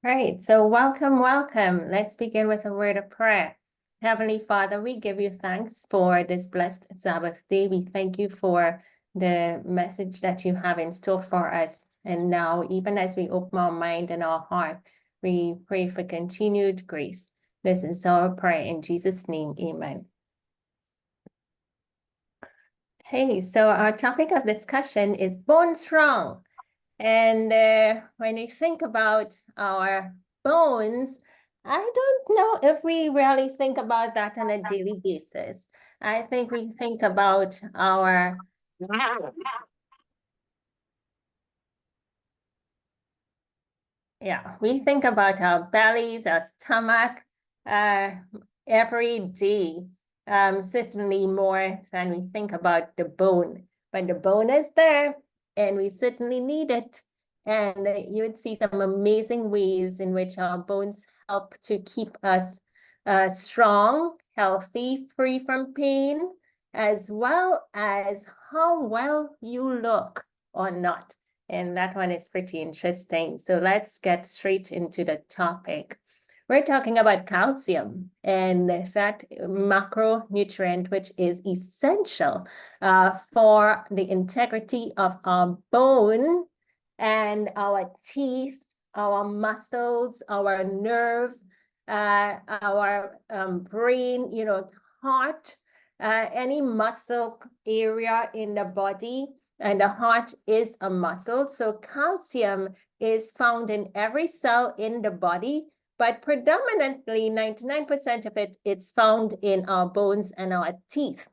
Right, so welcome. Let's begin with a word of prayer. Heavenly Father, we give you thanks for this blessed Sabbath day. We thank you for the message that you have in store for us. And now, even as we open our mind and our heart, we pray for continued grace. This is our prayer in Jesus' name, amen. Hey, so our topic of discussion is bone strong. And when we think about our bones, I don't know if we really think about that on a daily basis. I think we think about we think about our bellies, our stomach, uh, every day, certainly more than we think about the bone. But the bone is there, and we certainly need it. And you would see some amazing ways in which our bones help to keep us strong, healthy, free from pain, as well as how well you look or not. And that one is pretty interesting. So let's get straight into the topic. We're talking about calcium and that macronutrient, which is essential for the integrity of our bone and our teeth, our muscles, our nerve, our brain, heart, any muscle area in the body. And the heart is a muscle. So calcium is found in every cell in the body, but predominantly 99% of it's found in our bones and our teeth.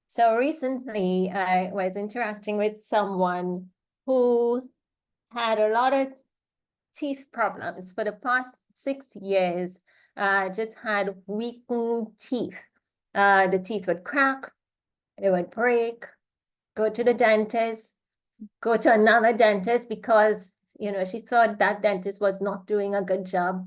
So recently I was interacting with someone who had a lot of teeth problems for the past 6 years, just had weakened teeth. The teeth would crack, it would break, go to the dentist, go to another dentist because, she thought that dentist was not doing a good job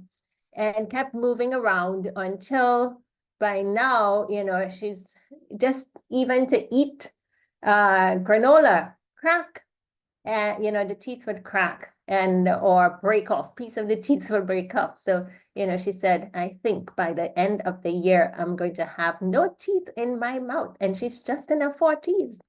and kept moving around until by now, she's just even to eat granola, crack, and, the teeth would crack and or break off. Piece of the teeth would break off. So, she said, I think by the end of the year, I'm going to have no teeth in my mouth. And she's just in her 40s.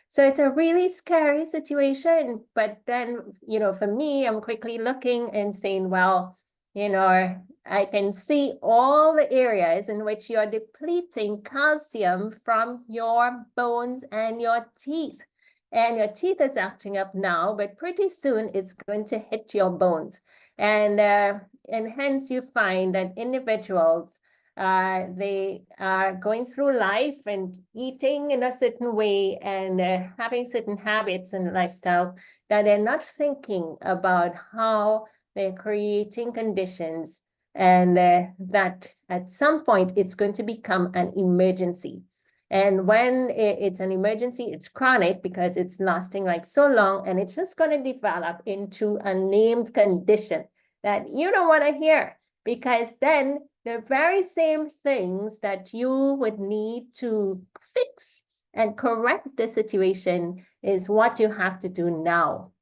So it's a really scary situation. But then, for me, I'm quickly looking and saying, well, I can see all the areas in which you're depleting calcium from your bones and your teeth. And your teeth is acting up now, but pretty soon it's going to hit your bones. And hence you find that individuals they are going through life and eating in a certain way and having certain habits and lifestyle that they're not thinking about how they're creating conditions and that at some point it's going to become an emergency. And when it's an emergency, it's chronic because it's lasting like so long and it's just going to develop into a named condition that you don't want to hear because then the very same things that you would need to fix and correct the situation is what you have to do now.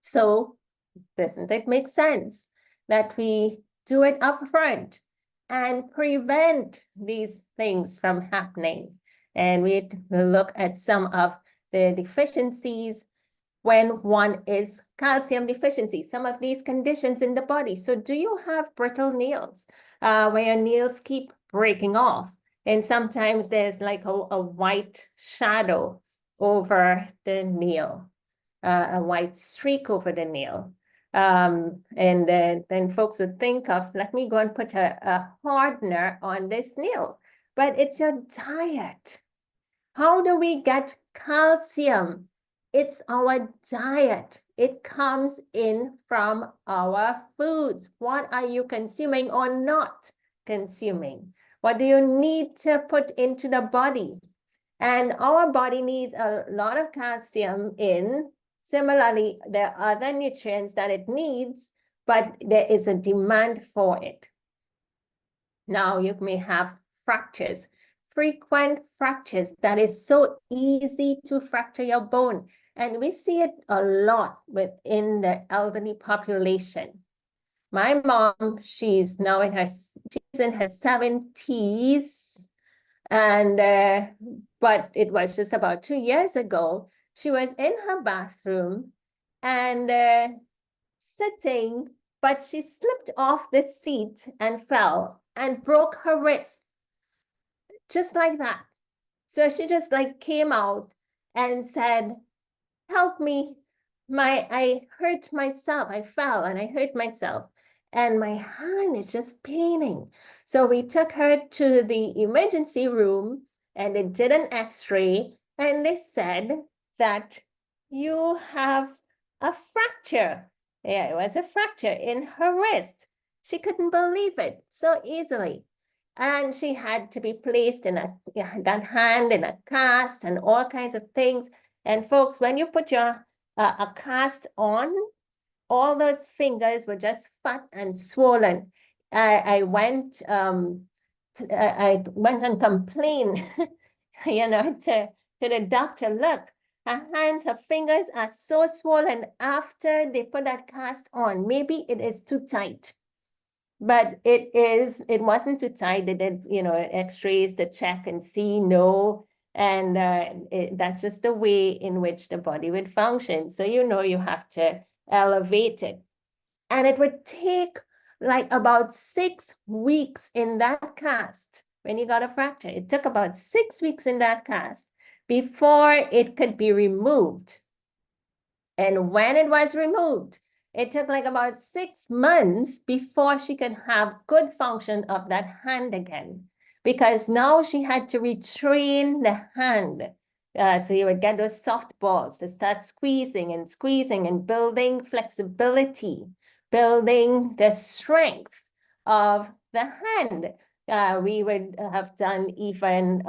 So doesn't it make sense that we do it up front and prevent these things from happening? And we look at some of the deficiencies when one is calcium deficiency, some of these conditions in the body. So do you have brittle nails where your nails keep breaking off? And sometimes there's like a white shadow over the nail, a white streak over the nail. And then folks would think of, let me go and put a hardener on this nail. But it's your diet. How do we get calcium? It's our diet. It comes in from our foods. What are you consuming or not consuming? What do you need to put into the body? And our body needs a lot of calcium in. Similarly, there are other nutrients that it needs, but there is a demand for it. Now you may have fractures, frequent fractures that is so easy to fracture your bone. And we see it a lot within the elderly population. My mom, she's in her 70s, and but it was just about 2 years ago. She was in her bathroom and sitting, but she slipped off the seat and fell and broke her wrist, just like that. So she just like came out and said, help me. I hurt myself. I fell and I hurt myself. And my hand is just paining. So we took her to the emergency room and they did an x-ray and they said that you have a fracture. Yeah, it was a fracture in her wrist. She couldn't believe it so easily. And she had to be placed in that hand in a cast and all kinds of things. And folks, when you put your a cast on, all those fingers were just fat and swollen. I went and complained, to the doctor. Look, her hands, her fingers are so swollen after they put that cast on. Maybe it is too tight. But it wasn't too tight. They did, x-rays to check and see, no. And that's just the way in which the body would function. So, you have to elevate it. And it would take like about 6 weeks in that cast when you got a fracture. It took about 6 weeks in that cast before it could be removed. And when it was removed, it took like about 6 months before she could have good function of that hand again, because now she had to retrain the hand. So you would get those soft balls to start squeezing and building flexibility, building the strength of the hand. We would have done even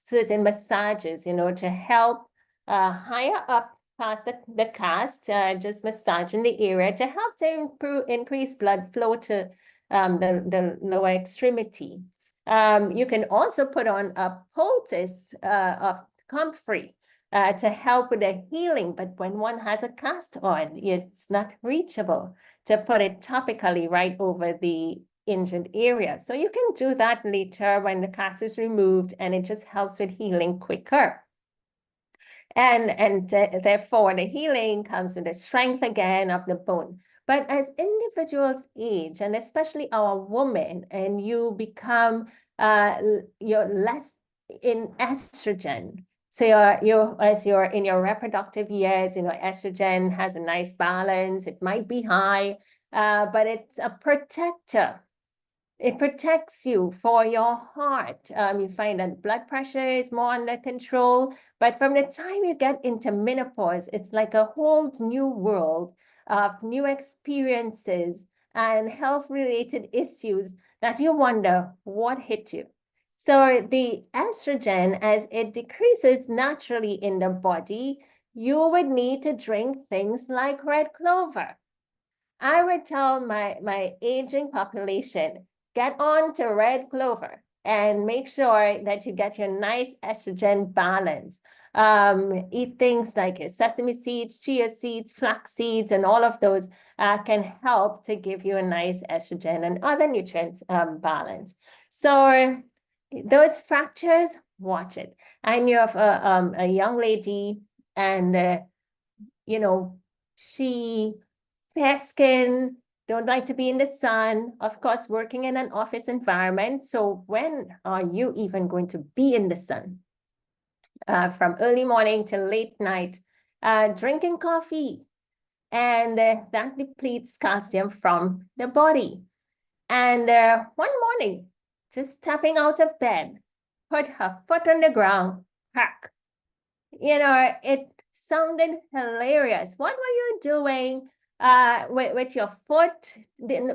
certain massages, to help higher up past the cast, just massaging the area to help to increase blood flow to the lower extremity. You can also put on a poultice of comfrey to help with the healing, but when one has a cast on, it's not reachable to put it topically right over the injured area. So you can do that later when the cast is removed, and it just helps with healing quicker. And therefore, the healing comes with the strength again of the bone. But as individuals age, and especially our women, and you become you're less in estrogen. So as you're in your reproductive years, estrogen has a nice balance. It might be high, but it's a protector. It protects you for your heart. You find that blood pressure is more under control. But from the time you get into menopause, it's like a whole new world of new experiences and health-related issues that you wonder what hit you. So the estrogen, as it decreases naturally in the body, you would need to drink things like red clover. I would tell my aging population, get on to red clover and make sure that you get your nice estrogen balance. Eat things like sesame seeds, chia seeds, flax seeds, and all of those can help to give you a nice estrogen and other nutrients balance. So those fractures, watch it. I knew of a young lady, and she fair skin, don't like to be in the sun, of course, working in an office environment. So when are you even going to be in the sun? From early morning till late night, drinking coffee, and that depletes calcium from the body. And one morning, just tapping out of bed, put her foot on the ground, crack. It sounded hilarious. What were you doing with your foot?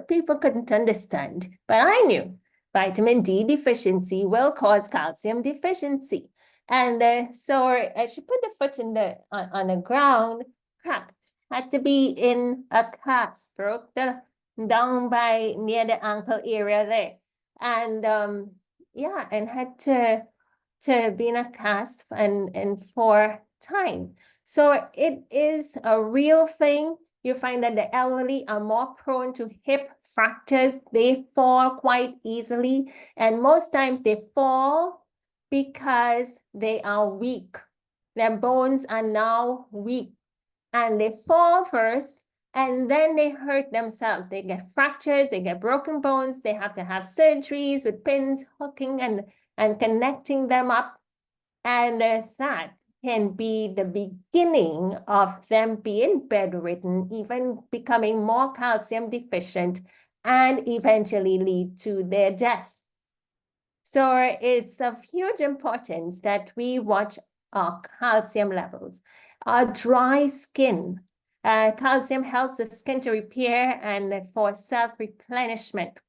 People couldn't understand, but I knew vitamin D deficiency will cause calcium deficiency. And so she put the foot on the ground, cracked, had to be in a cast, broke down by near the ankle area there. And yeah, and had to be in a cast and for time. So it is a real thing. You find that the elderly are more prone to hip fractures. They fall quite easily. And most times they fall because they are weak. Their bones are now weak. And they fall first, and then they hurt themselves. They get fractures, they get broken bones. They have to have surgeries with pins hooking and connecting them up. And that can be the beginning of them being bedridden, even becoming more calcium deficient, and eventually lead to their death. So it's of huge importance that we watch our calcium levels. Our dry skin, calcium helps the skin to repair and for self-replenishment.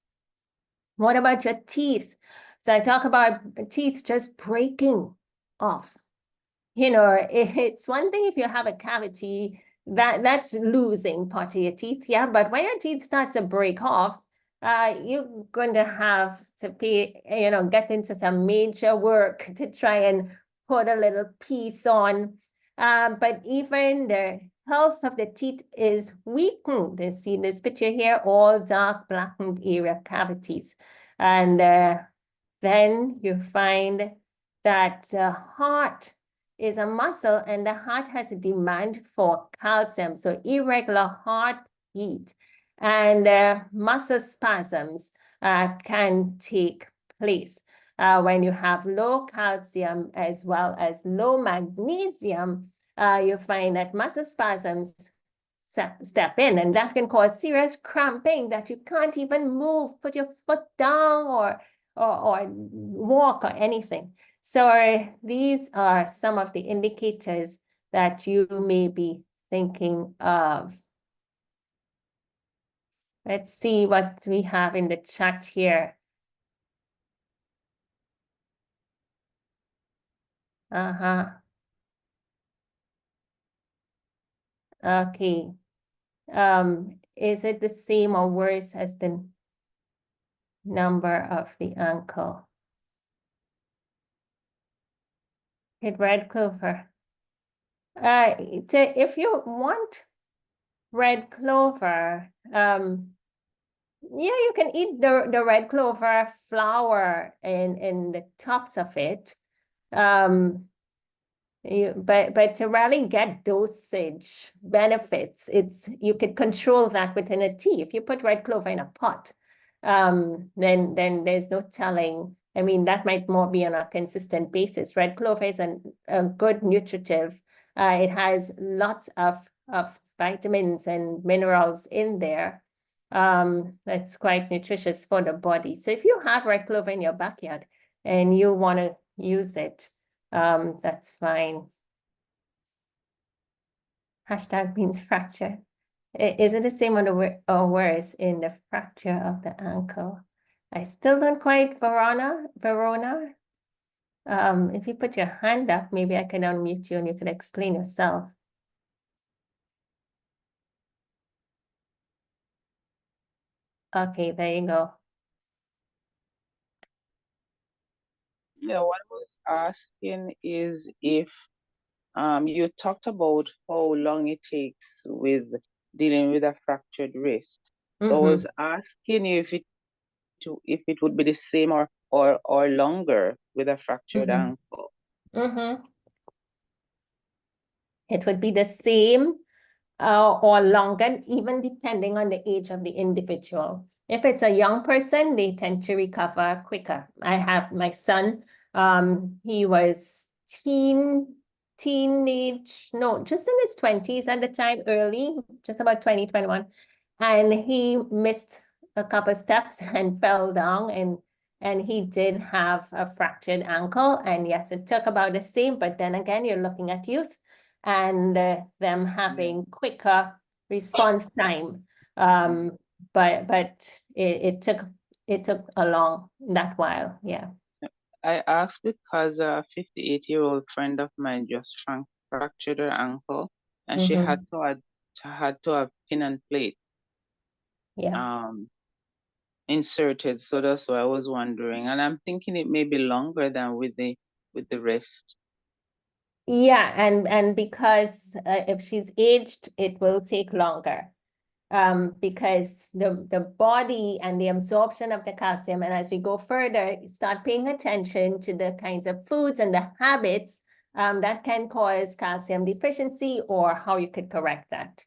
What about your teeth? So I talk about teeth just breaking off. You know, it's one thing if you have a cavity, that's losing part of your teeth, yeah. But when your teeth starts to break off, you're going to have to pay, get into some major work to try and put a little piece on. But even the health of the teeth is weakened. You see this picture here, all dark blackened area cavities. And then you find that heart is a muscle, and the heart has a demand for calcium. So irregular heartbeat and muscle spasms can take place. When you have low calcium as well as low magnesium, you find that muscle spasms step in, and that can cause serious cramping that you can't even move, put your foot down or walk or anything. So these are some of the indicators that you may be thinking of. Let's see what we have in the chat here. Okay. Is it the same or worse as the number of the ankle? Hit red clover. If you want red clover, yeah, you can eat the red clover flower in the tops of it. But to really get dosage benefits, you could control that within a tea. If you put red clover in a pot, then there's no telling. I mean, that might more be on a consistent basis. Red clover is a good nutritive. It has lots of vitamins and minerals in there. That's quite nutritious for the body. So if you have red clover in your backyard and you want to use it, that's fine. Hashtag means fracture. Is it the same or worse in the fracture of the ankle? I still don't quite, Verona. If you put your hand up, maybe I can unmute you and you can explain yourself. Okay, there you go. Yeah, what I was asking is if you talked about how long it takes with dealing with a fractured wrist. So I was asking you if it would be the same or longer with a fractured ankle. It would be the same or longer, even depending on the age of the individual. If it's a young person, they tend to recover quicker. I have my son, he was just in his 20s at the time, early, just about 2021. And he missed a couple steps and fell down, and he did have a fractured ankle. And yes, it took about the same, but then again, you're looking at youth and them having quicker response time. But it took a long that while, yeah. I asked because a 58-year-old friend of mine just fractured her ankle, and she had to have pin and plate inserted. So that's why I was wondering, and I'm thinking it may be longer than with the wrist. Yeah, and because if she's aged, it will take longer. Because the body and the absorption of the calcium, and as we go further, start paying attention to the kinds of foods and the habits that can cause calcium deficiency, or how you could correct that.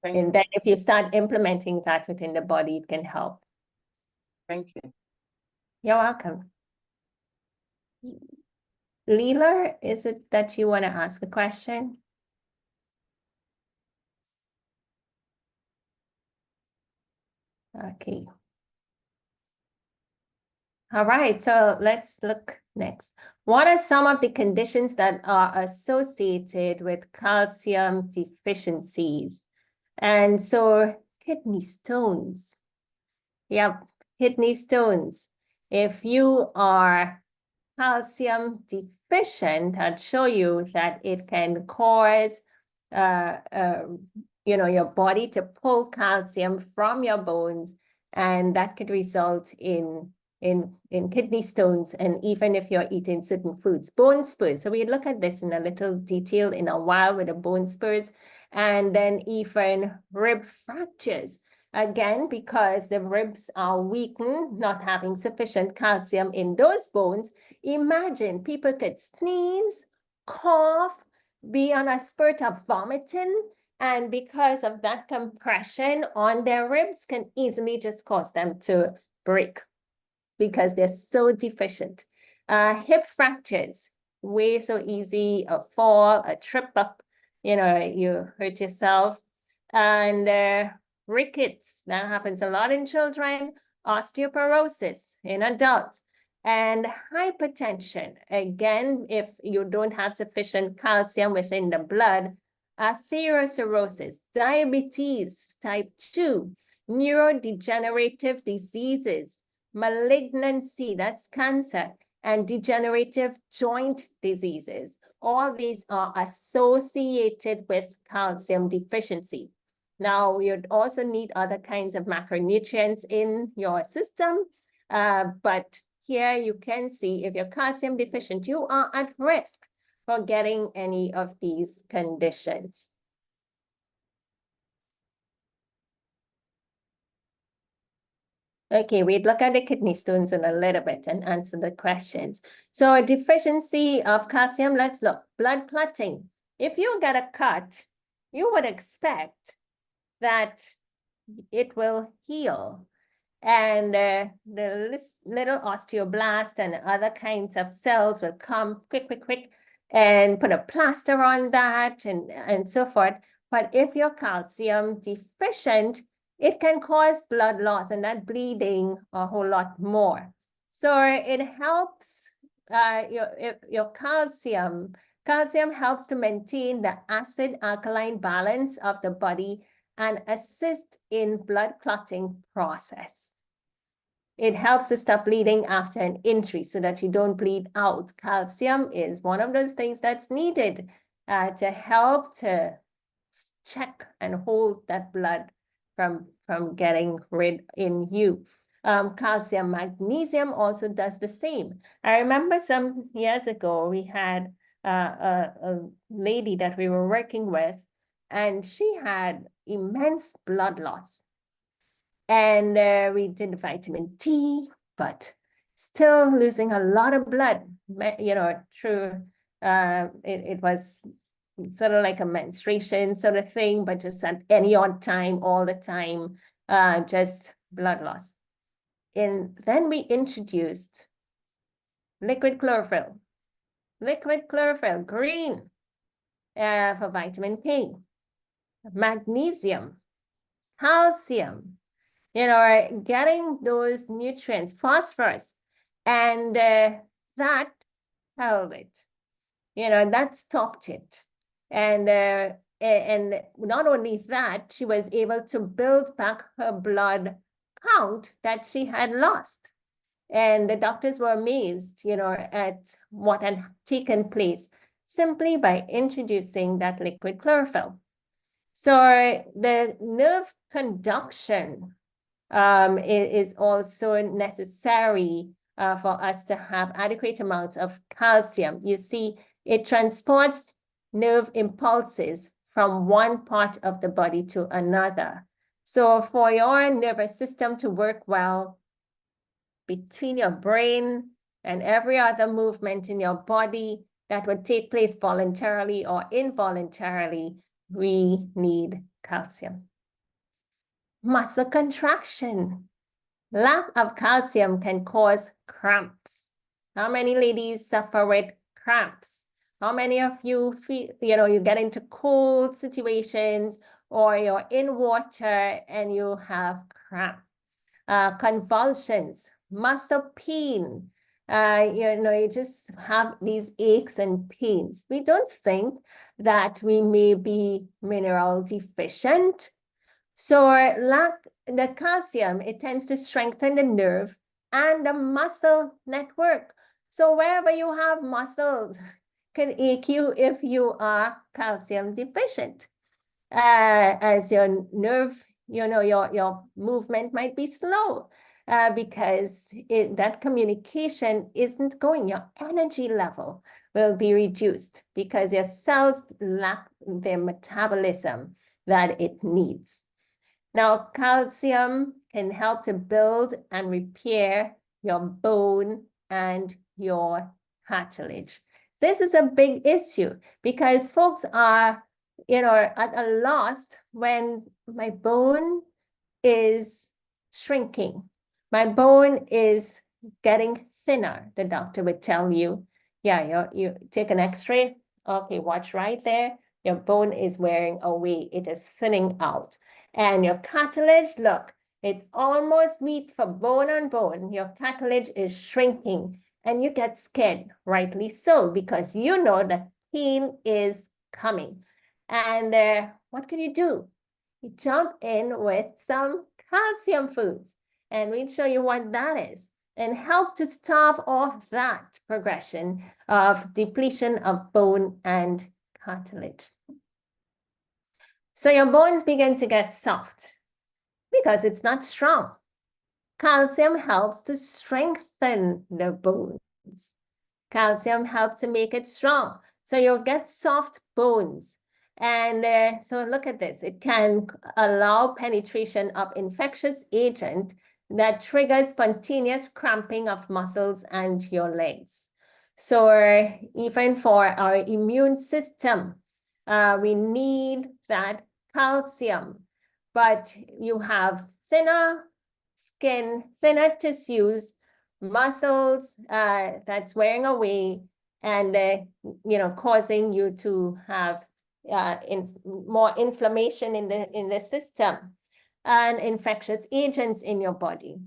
Thank And you. then if you start implementing that within the body, it can help. Thank you. You're welcome. Leela, is it that you want to ask a question? Okay. All right, so let's look next. What are some of the conditions that are associated with calcium deficiencies? And so kidney stones. Yep, kidney stones. If you are calcium deficient, I'd show you that it can cause your body to pull calcium from your bones, and that could result in kidney stones, and even if you're eating certain foods. Bone spurs. So we look at this in a little detail in a while with the bone spurs, and then even rib fractures. Again, because the ribs are weakened, not having sufficient calcium in those bones. Imagine people could sneeze, cough, be on a spurt of vomiting, and because of that compression on their ribs can easily just cause them to break because they're so deficient. Hip fractures, way so easy, a fall, a trip up, you hurt yourself. And rickets, that happens a lot in children. Osteoporosis in adults. And hypertension, again, if you don't have sufficient calcium within the blood. Atherosclerosis, diabetes type 2, neurodegenerative diseases, malignancy, that's cancer, and degenerative joint diseases. All these are associated with calcium deficiency. Now, you'd also need other kinds of macronutrients in your system, but here you can see if you're calcium deficient, you are at risk for getting any of these conditions. Okay, we'd look at the kidney stones in a little bit and answer the questions. So a deficiency of calcium, let's look. Blood clotting. If you get a cut, you would expect that it will heal. And the little osteoblast and other kinds of cells will come quick, and put a plaster on that and so forth. But if you're calcium deficient, it can cause blood loss and that bleeding a whole lot more. So it helps your calcium. Calcium helps to maintain the acid-alkaline balance of the body and assist in blood clotting process. It helps to stop bleeding after an injury so that you don't bleed out. Calcium is one of those things that's needed to help to check and hold that blood from getting rid in you. Calcium, magnesium also does the same. I remember some years ago, we had a lady that we were working with, and she had immense blood loss. And we did vitamin D, but still losing a lot of blood, through, it was sort of like a menstruation sort of thing, but just at any odd time, all the time, just blood loss. And then we introduced liquid chlorophyll, green, for vitamin K, magnesium, calcium, getting those nutrients, phosphorus, and that held it. That stopped it. And not only that, she was able to build back her blood count that she had lost. And the doctors were amazed, at what had taken place simply by introducing that liquid chlorophyll. So the nerve conduction is also necessary for us to have adequate amounts of calcium. You see, It transports nerve impulses from one part of the body to another. So for your nervous system to work well, between your brain and every other movement in your body that would take place voluntarily or involuntarily, we need calcium. Muscle contraction. Lack of calcium can cause cramps. How many ladies suffer with cramps? How many of you feel, you get into cold situations or you're in water and you have cramp? Convulsions, muscle pain. You just have these aches and pains. We don't think that we may be mineral deficient. So lack the calcium, it tends to strengthen the nerve and the muscle network. So wherever you have muscles can ache you if you are calcium deficient. As your nerve, your movement might be slow because that communication isn't going. Your energy level will be reduced because your cells lack the metabolism that it needs. Now, calcium can help to build and repair your bone and your cartilage. This is a big issue because folks are, at a loss when my bone is shrinking. My bone is getting thinner, the doctor would tell you. Yeah, you take an x-ray. Okay, watch right there. Your bone is wearing away. It is thinning out. And your cartilage, look, it's almost meat for bone on bone. Your cartilage is shrinking and you get scared, rightly so, because you know that pain is coming. And what can you do? You jump in with some calcium foods, and we'll show you what that is and help to stave off that progression of depletion of bone and cartilage. So your bones begin to get soft because it's not strong. Calcium helps to strengthen the bones. Calcium helps to make it strong. So you'll get soft bones. And so look at this. It can allow penetration of infectious agent that triggers spontaneous cramping of muscles and your legs. So even for our immune system, we need that calcium. But you have thinner skin, thinner tissues, muscles that's wearing away and causing you to have more inflammation in the system and infectious agents in your body.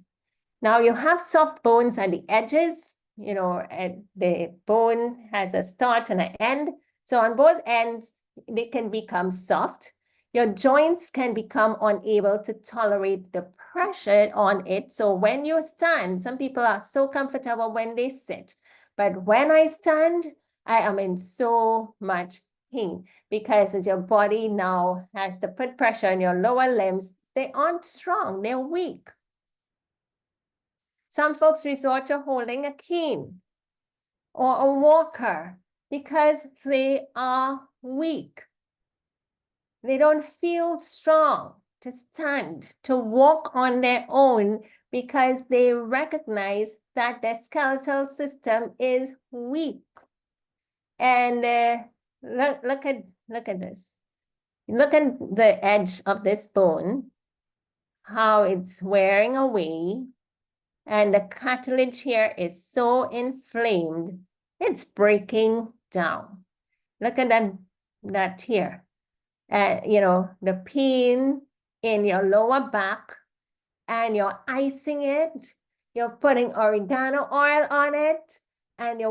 Now you have soft bones at the edges, and the bone has a start and an end. So on both ends, they can become soft. Your joints can become unable to tolerate the pressure on it. So when you stand, some people are so comfortable when they sit, but when I stand, I am in so much pain because as your body now has to put pressure on your lower limbs, they aren't strong, they're weak. Some folks resort to holding a cane or a walker because they are weak. They don't feel strong to stand, to walk on their own because they recognize that their skeletal system is weak. And look at this. Look at the edge of this bone, how it's wearing away. And the cartilage here is so inflamed, it's breaking down. Look at that here. The pain in your lower back, and you're icing it. You're putting oregano oil on it, and it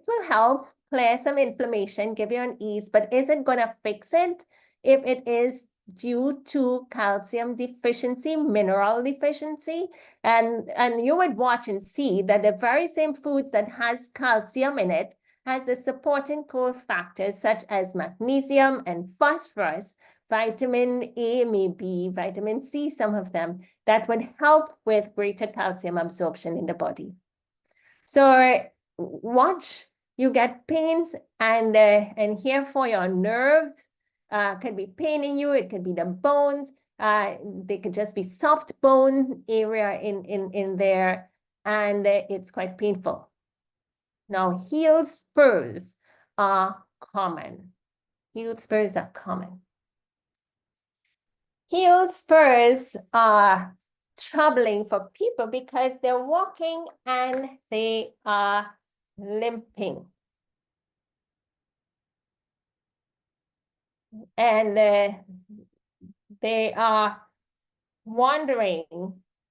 will help clear some inflammation, give you an ease. But is it going to fix it? If it is due to calcium deficiency, mineral deficiency, and you would watch and see that the very same foods that has calcium in it has the supporting core factors such as magnesium and phosphorus, vitamin A, maybe vitamin C, some of them, that would help with greater calcium absorption in the body. So watch You get pains and here for your nerves, could be paining you. It could be the bones. They could just be soft bone area in there, and it's quite painful. Now, heel spurs are common. Heel spurs are common. Heel spurs are troubling for people because they're walking and they are limping. And they are wondering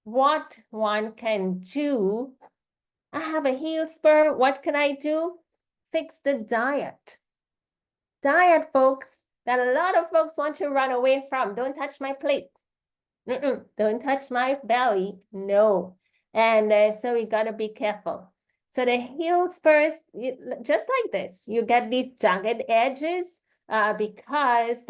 what one can do. I have a heel spur. What can I do? Fix the diet. Diet, folks, that a lot of folks want to run away from. Don't touch my plate. Don't touch my belly. No. And so we got to be careful. So the heel spurs, just like this, you get these jagged edges because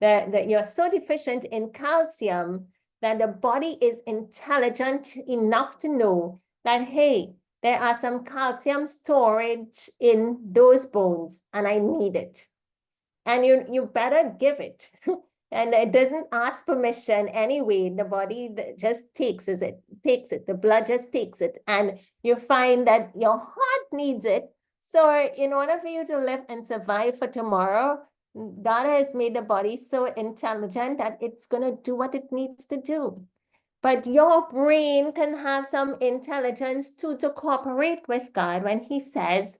you're so deficient in calcium that the body is intelligent enough to know that, hey, there are some calcium storage in those bones and I need it. And you better give it. And it doesn't ask permission anyway. The body just takes it. The blood just takes it. And you find that your heart needs it. So in order for you to live and survive for tomorrow, God has made the body so intelligent that it's going to do what it needs to do. But your brain can have some intelligence too to cooperate with God when he says,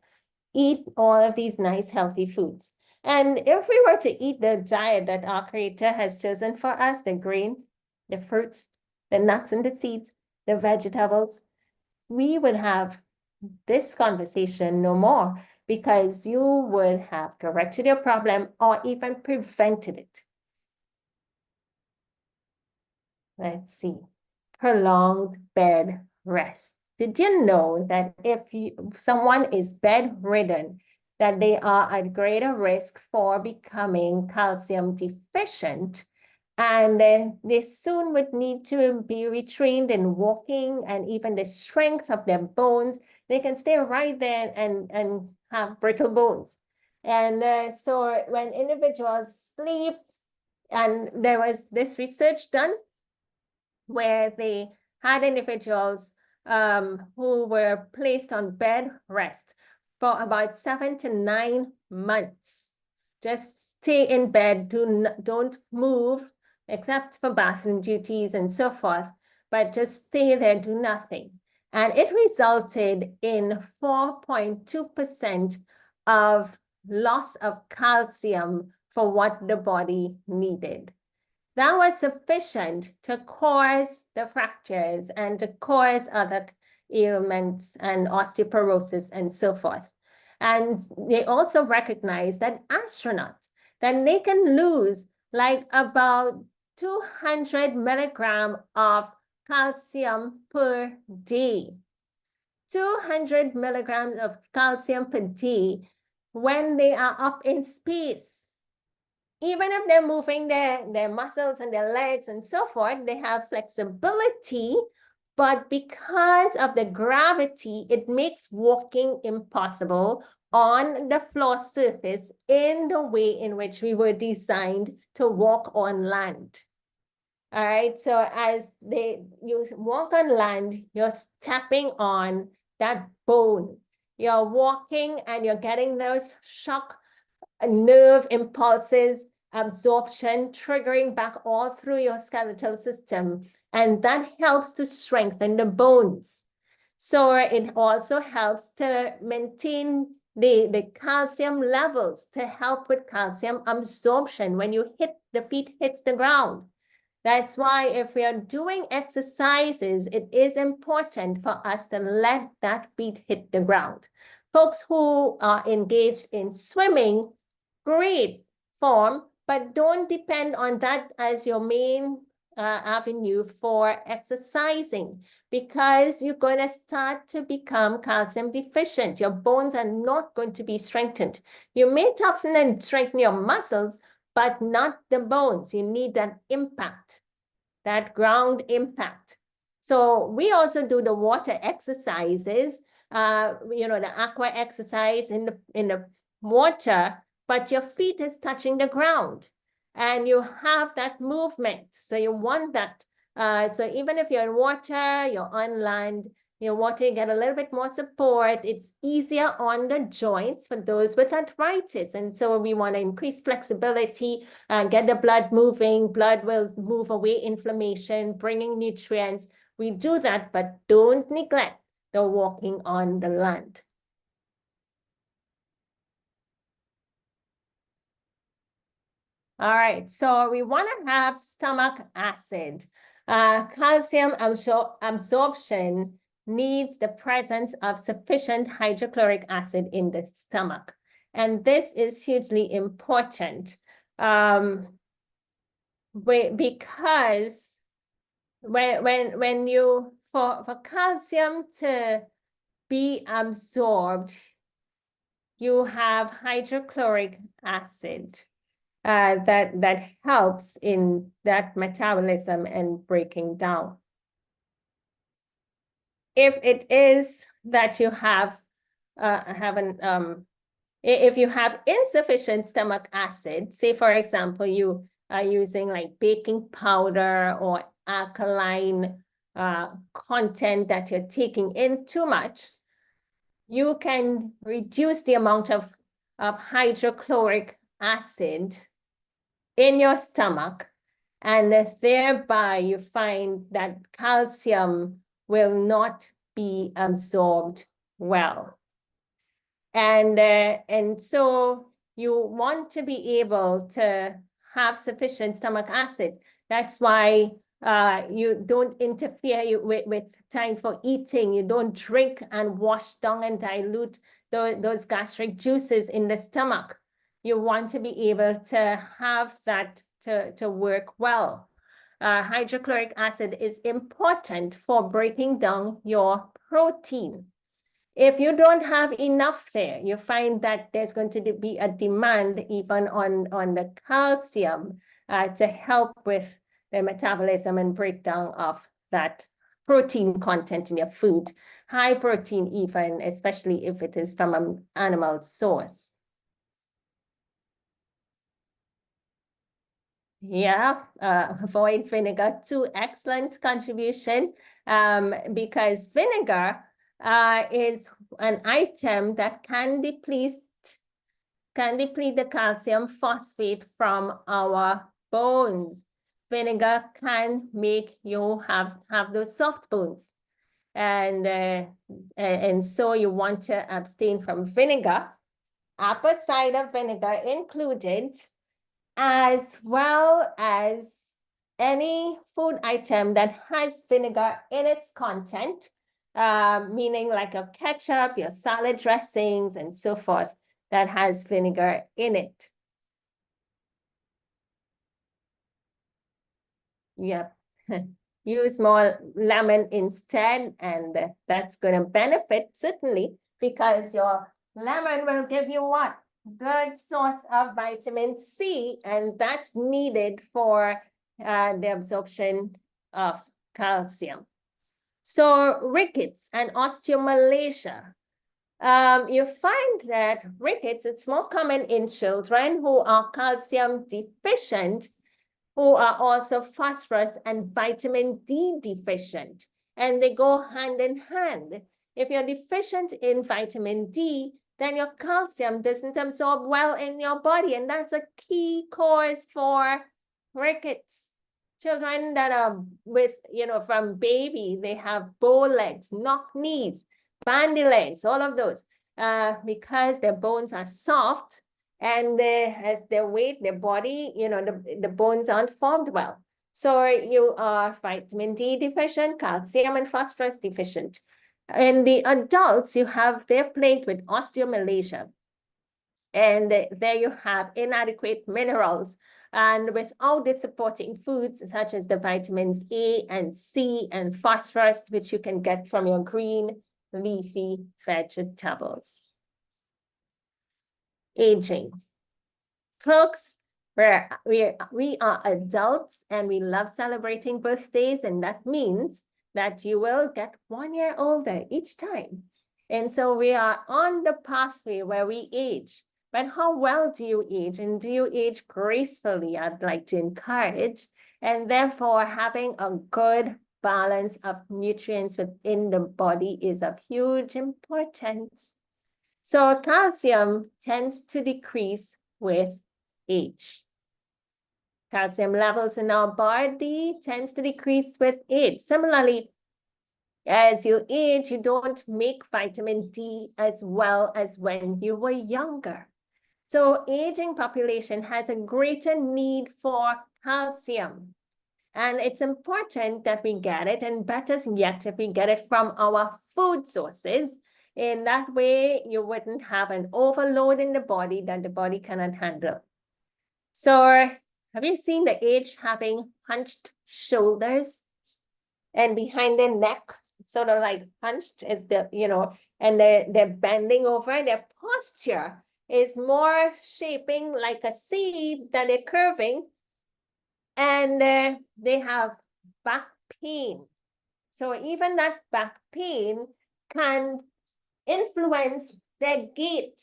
eat all of these nice, healthy foods. And if we were to eat the diet that our Creator has chosen for us, the grains, the fruits, the nuts and the seeds, the vegetables, we would have this conversation no more because you would have corrected your problem or even prevented it. Let's see. Prolonged bed rest. Did you know that if someone is bedridden, that they are at greater risk for becoming calcium deficient, and they soon would need to be retrained in walking and even the strength of their bones. They can stay right there and have brittle bones. And so when individuals sleep, and there was this research done where they had individuals who were placed on bed rest for about 7 to 9 months. Just stay in bed, don't move, except for bathroom duties and so forth, but just stay there, do nothing. And it resulted in 4.2% of loss of calcium for what the body needed. That was sufficient to cause the fractures and to cause other ailments and osteoporosis and so forth. And they also recognize that astronauts, that they can lose like about 200 milligrams of calcium per day. 200 milligrams of calcium per day when they are up in space. Even if they're moving their muscles and their legs and so forth, they have flexibility, but because of the gravity, it makes walking impossible on the floor surface in the way in which we were designed to walk on land. All right, so as you walk on land, you're stepping on that bone. You're walking and you're getting those shock nerve impulses, absorption, triggering back all through your skeletal system. And that helps to strengthen the bones. So it also helps to maintain the calcium levels to help with calcium absorption when the feet hits the ground. That's why if we are doing exercises, it is important for us to let that feet hit the ground. Folks who are engaged in swimming, great form, but don't depend on that as your main avenue for exercising, because you're going to start to become calcium deficient. Your bones are not going to be strengthened. You may toughen and strengthen your muscles, but not the bones. You need that impact, that ground impact. So we also do the water exercises the aqua exercise in the water, but your feet is touching the ground and you have that movement. So you want that. So even if you're in water, you're on land, you want to get a little bit more support. It's easier on the joints for those with arthritis. And so we want to increase flexibility and get the blood moving. Blood will move away inflammation, bringing nutrients. We do that, but don't neglect the walking on the land. All right, so we want to have stomach acid. Calcium absorption needs the presence of sufficient hydrochloric acid in the stomach. And this is hugely important because when you, for calcium to be absorbed, you have hydrochloric acid that helps in that metabolism and breaking down. If it is that you if you have insufficient stomach acid, say for example, you are using like baking powder or alkaline content that you're taking in too much, you can reduce the amount of hydrochloric acid in your stomach, and thereby you find that calcium will not be absorbed well. And so you want to be able to have sufficient stomach acid. That's why you don't interfere with time for eating. You don't drink and wash down and dilute those gastric juices in the stomach. You want to be able to have that to work well. Hydrochloric acid is important for breaking down your protein. If you don't have enough there, you find that there's going to be a demand even on the calcium to help with the metabolism and breakdown of that protein content in your food. High protein even, especially if it is from an animal source. Yeah, avoid vinegar too. Excellent contribution because vinegar is an item that can deplete the calcium phosphate from our bones. Vinegar can make you have those soft bones. And so you want to abstain from vinegar, apple cider vinegar included, as well as any food item that has vinegar in its content, meaning like your ketchup, your salad dressings, and so forth, that has vinegar in it. Yep. Use more lemon instead, and that's going to benefit certainly because your lemon will give you what? Good source of vitamin C, and that's needed for the absorption of calcium. So rickets and osteomalacia. You find that rickets, it's more common in children who are calcium deficient, who are also phosphorus and vitamin D deficient, and they go hand in hand. If you're deficient in vitamin D, then your calcium doesn't absorb well in your body, and that's a key cause for rickets. Children that are with, from baby, they have bow legs, knock knees, bandy legs, all of those, because their bones are soft, and as their weight, their body, the bones aren't formed well. So you are vitamin D deficient, calcium and phosphorus deficient. In the adults, you have their plagued with osteomalacia. And there you have inadequate minerals. And without the supporting foods, such as the vitamins A and C and phosphorus, which you can get from your green leafy vegetables. Aging. Folks, we are adults and we love celebrating birthdays, and that means that you will get 1 year older each time. And so we are on the pathway where we age. But how well do you age? And do you age gracefully? I'd like to encourage. And therefore, having a good balance of nutrients within the body is of huge importance. So calcium tends to decrease with age. Calcium levels in our body tends to decrease with age. Similarly, as you age, you don't make vitamin D as well as when you were younger. So aging population has a greater need for calcium. And it's important that we get it, and better yet, if we get it from our food sources. In that way, you wouldn't have an overload in the body that the body cannot handle. So have you seen the aged having hunched shoulders? And behind their neck, sort of like hunched is the, and they're bending over. Their posture is more shaping like a C than they're curving. And they have back pain. So even that back pain can influence their gait,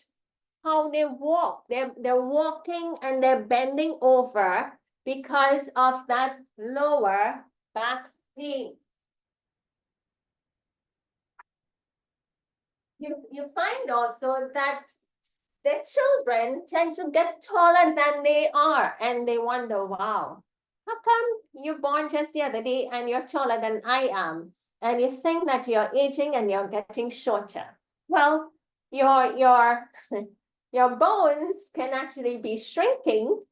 how they walk. They're walking and they're bending over because of that lower back pain. You find also that their children tend to get taller than they are, and they wonder, wow, how come you're born just the other day and you're taller than I am? And you think that you're aging and you're getting shorter. Well, your bones can actually be shrinking,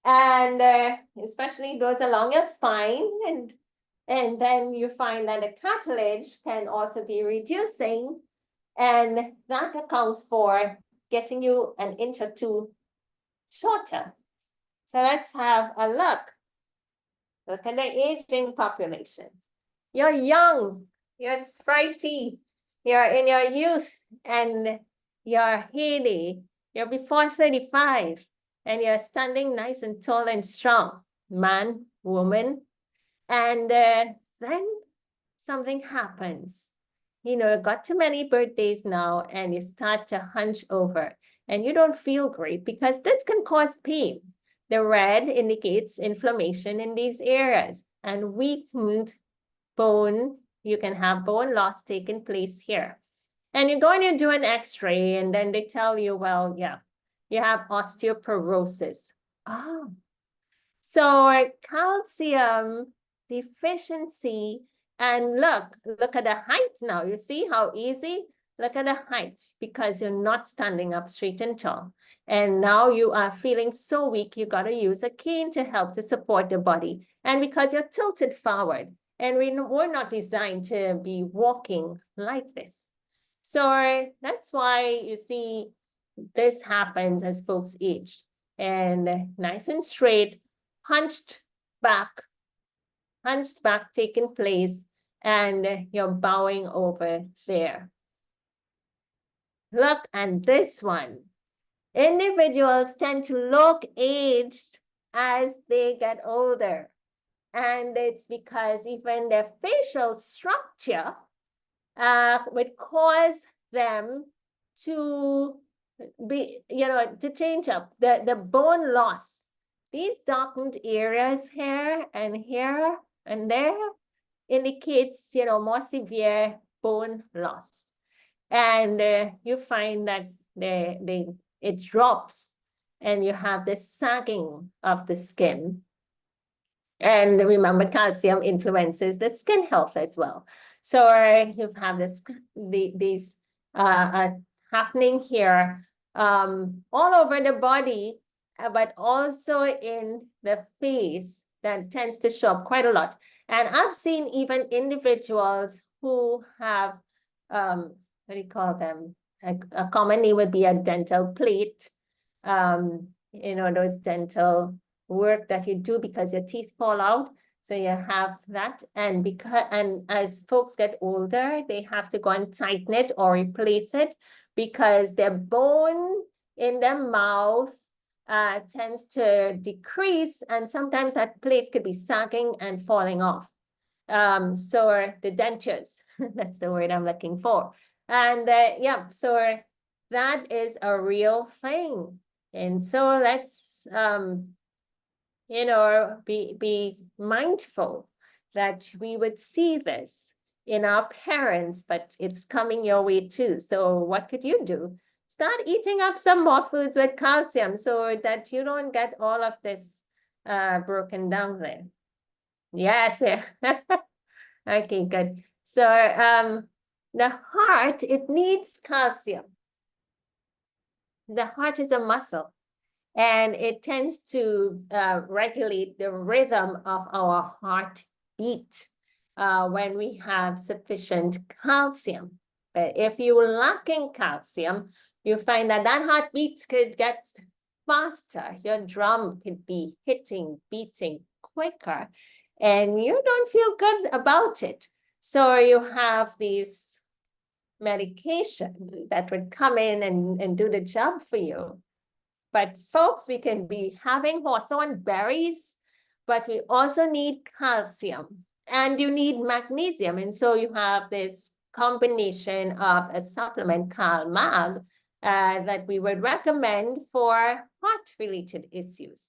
and especially those along your spine, and then you find that the cartilage can also be reducing, and that accounts for getting you an inch or two shorter. So let's have a look. Look at the aging population. You're young, you're sprightly, you're in your youth and your heyday. You're before 35 and you're standing nice and tall and strong, man, woman. And then something happens. You got too many birthdays now and you start to hunch over and you don't feel great because this can cause pain. The red indicates inflammation in these areas and weakened bone. You can have bone loss taking place here. And you go and you do an x-ray and then they tell you, well, yeah, you have osteoporosis. Oh, so calcium deficiency. And look at the height now. You see how easy? Look at the height because you're not standing up straight and tall. And now you are feeling so weak, you got to use a cane to help to support the body. And because you're tilted forward, and we're not designed to be walking like this. So that's why you see this happens as folks age. And nice and straight, hunched back taking place, and you're bowing over there. Look at this one. Individuals tend to look aged as they get older. And it's because even their facial structure would cause them to be, to change up. The bone loss. These darkened areas here and there indicates, more severe bone loss. And you find that it drops and you have the sagging of the skin. And remember, calcium influences the skin health as well. So you have these happening here all over the body, but also in the face that tends to show up quite a lot. And I've seen even individuals who have, what do you call them? A common name would be a dental plate. Those dental work that you do because your teeth fall out. So you have that. And as folks get older, they have to go and tighten it or replace it because their bone in their mouth tends to decrease, and sometimes that plate could be sagging and falling off. So the dentures, that's the word I'm looking for. And yeah, so that is a real thing. And so let's be mindful that we would see this in our parents, but it's coming your way too. So what could you do? Start eating up some more foods with calcium so that you don't get all of this broken down there. Yes. Okay, good. So the heart, it needs calcium. The heart is a muscle, and it tends to regulate the rhythm of our heartbeat when we have sufficient calcium. But if you're lacking calcium, you find that heartbeat could get faster. Your drum could be beating quicker, and you don't feel good about it. So you have these medication that would come in and do the job for you. But folks, we can be having hawthorn berries, but we also need calcium and you need magnesium. And so you have this combination of a supplement, CalMag, that we would recommend for heart-related issues.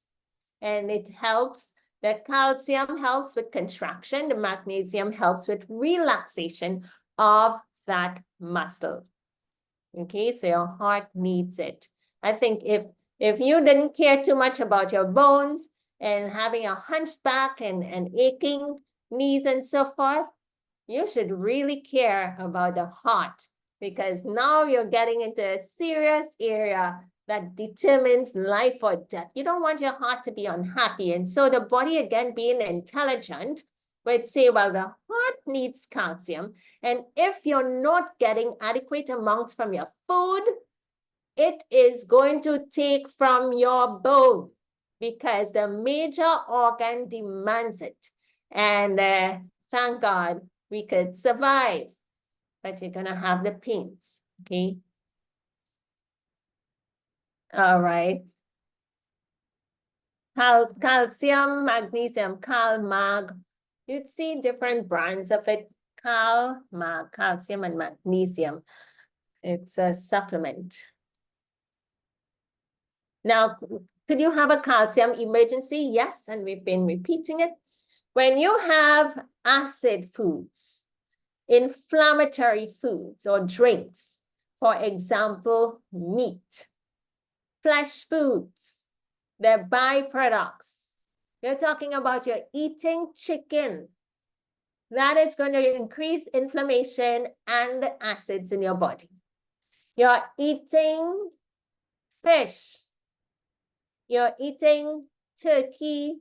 And it helps, the calcium helps with contraction, the magnesium helps with relaxation of that muscle. Okay, so your heart needs it. I think if you didn't care too much about your bones and having a hunchback and aching knees and so forth, you should really care about the heart, because now you're getting into a serious area that determines life or death. You don't want your heart to be unhappy. And so the body, again, being intelligent, would say, well, the heart needs calcium. And if you're not getting adequate amounts from your food, it is going to take from your bone because the major organ demands it. And thank God we could survive, but you're going to have the pains, okay? All right. Calcium, magnesium, CalMag. You'd see different brands of it. CalMag, calcium and magnesium. It's a supplement. Now, could you have a calcium emergency? Yes, and we've been repeating it. When you have acid foods, inflammatory foods or drinks, for example, meat, flesh foods, their byproducts. You're talking about you're eating chicken. That is going to increase inflammation and acids in your body. You're eating fish. You're eating turkey,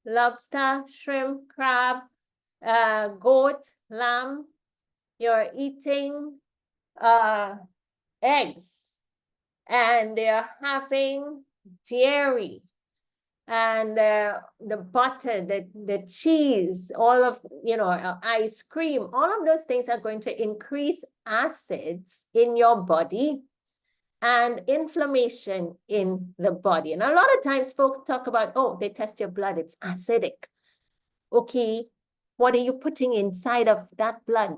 lobster, shrimp, crab, goat, lamb. You're eating eggs, and they're having dairy and the butter, the cheese, all of, ice cream. All of those things are going to increase acids in your body and inflammation in the body. And a lot of times folks talk about, oh, they test your blood, it's acidic. Okay, what are you putting inside of that blood?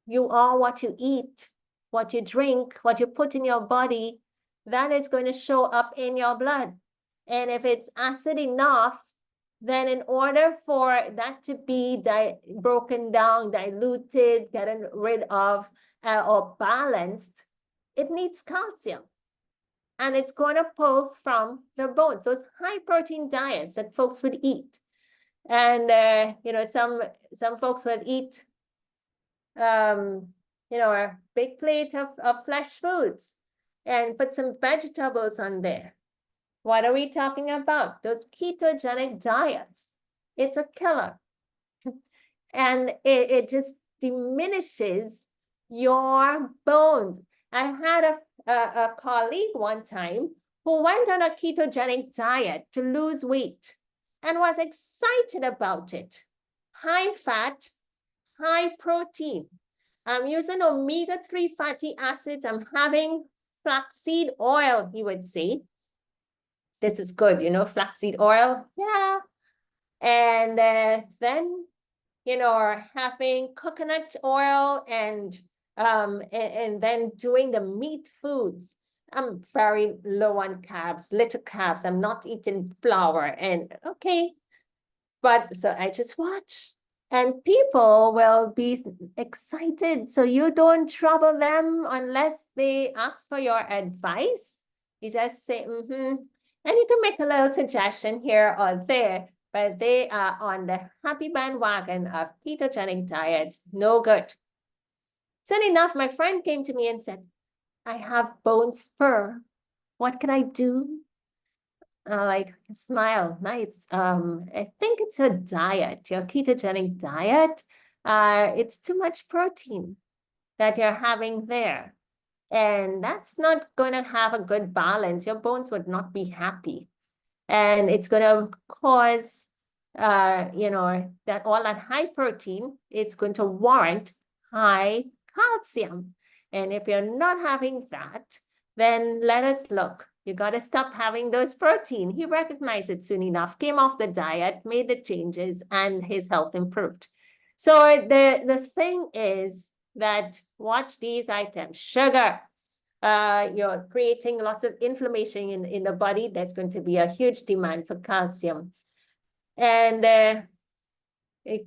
You are what you eat, what you drink, what you put in your body, that is going to show up in your blood. And if it's acid enough, then in order for that to be broken down, diluted, gotten rid of, or balanced, it needs calcium. And it's going to pull from the bones. Those high protein diets that folks would eat. And, some folks would eat, a big plate of flesh foods and put some vegetables on there. What are we talking about? Those ketogenic diets. It's a killer. And it just diminishes your bones. I had a colleague one time who went on a ketogenic diet to lose weight and was excited about it. High fat, high protein. I'm using omega-3 fatty acids. I'm having flaxseed oil, he would say. This is good, flaxseed oil. Yeah. And then, having coconut oil and And then doing the meat foods, I'm very low on carbs, little carbs. I'm not eating flour and okay. But so I just watch and people will be excited. So you don't trouble them unless they ask for your advice. You just say, mm-hmm. And you can make a little suggestion here or there, but they are on the happy bandwagon of ketogenic diets. No good. Soon enough, my friend came to me and said, I have bone spur. What can I do? Like smile, nice. I think it's a diet, your ketogenic diet. It's too much protein that you're having there. And that's not going to have a good balance. Your bones would not be happy. And it's going to cause, that all that high protein, it's going to warrant high calcium. And if you're not having that, then let us look. You got to stop having those protein. He recognized it soon enough, came off the diet, made the changes, and his health improved. So the thing is that watch these items. Sugar, you're creating lots of inflammation in the body. There's going to be a huge demand for calcium. And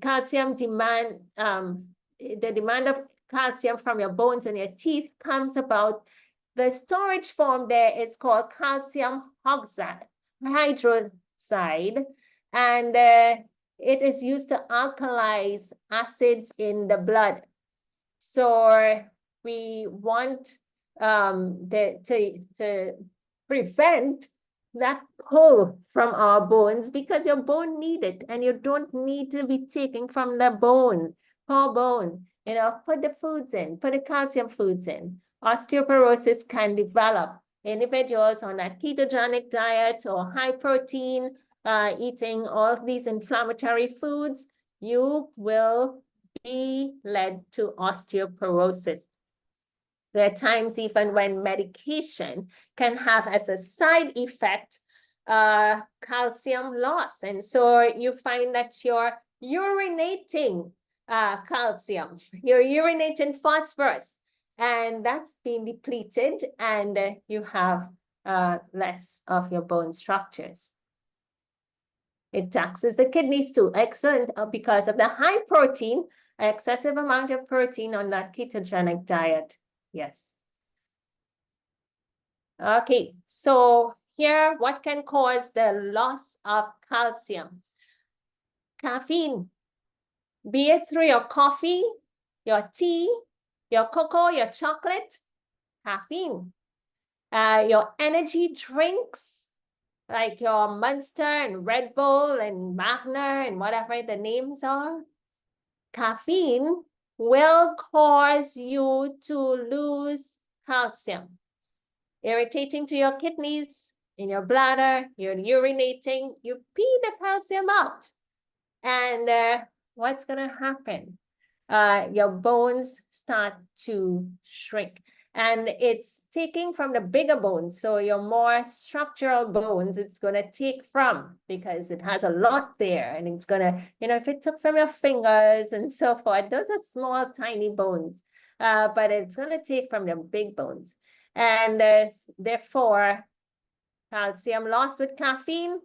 calcium demand, the demand of calcium from your bones and your teeth comes about. The storage form there is called calcium hydroxide, and it is used to alkalize acids in the blood. So we want to prevent that pull from our bones because your bone need it and you don't need to be taking from the bone, poor bone. Put the foods in, put the calcium foods in. Osteoporosis can develop. Individuals on that ketogenic diet or high protein, eating all of these inflammatory foods, you will be led to osteoporosis. There are times even when medication can have as a side effect calcium loss. And so you find that you're urinating calcium, you're urinating phosphorus, and that's being depleted, and you have less of your bone structures. It taxes the kidneys too. Excellent, because of the high protein, excessive amount of protein on that ketogenic diet. Yes. Okay, so here, what can cause the loss of calcium? Caffeine, be it through your coffee, your tea, your cocoa, your chocolate, caffeine. Your energy drinks, like your Monster and Red Bull and Magna and whatever the names are. Caffeine will cause you to lose calcium, irritating to your kidneys, in your bladder, you're urinating, you pee the calcium out. And what's going to happen? Your bones start to shrink. And it's taking from the bigger bones. So your more structural bones, it's going to take from because it has a lot there. And it's going to, if it took from your fingers and so forth, those are small, tiny bones. But it's going to take from the big bones. And therefore, calcium loss with caffeine.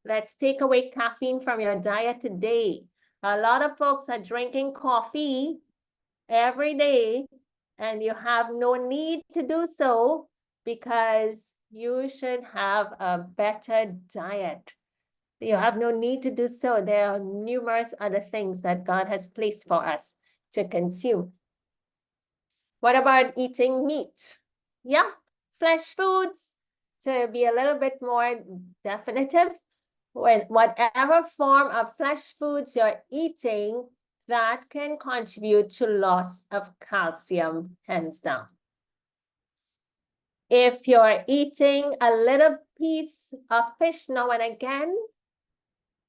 Let's take away caffeine from your diet today. A lot of folks are drinking coffee every day, and you have no need to do so because you should have a better diet. You have no need to do so. There are numerous other things that God has placed for us to consume. What about eating meat? Yeah, flesh foods, to be a little bit more definitive. Whatever form of flesh foods you're eating, that can contribute to loss of calcium, hands down. If you're eating a little piece of fish now and again,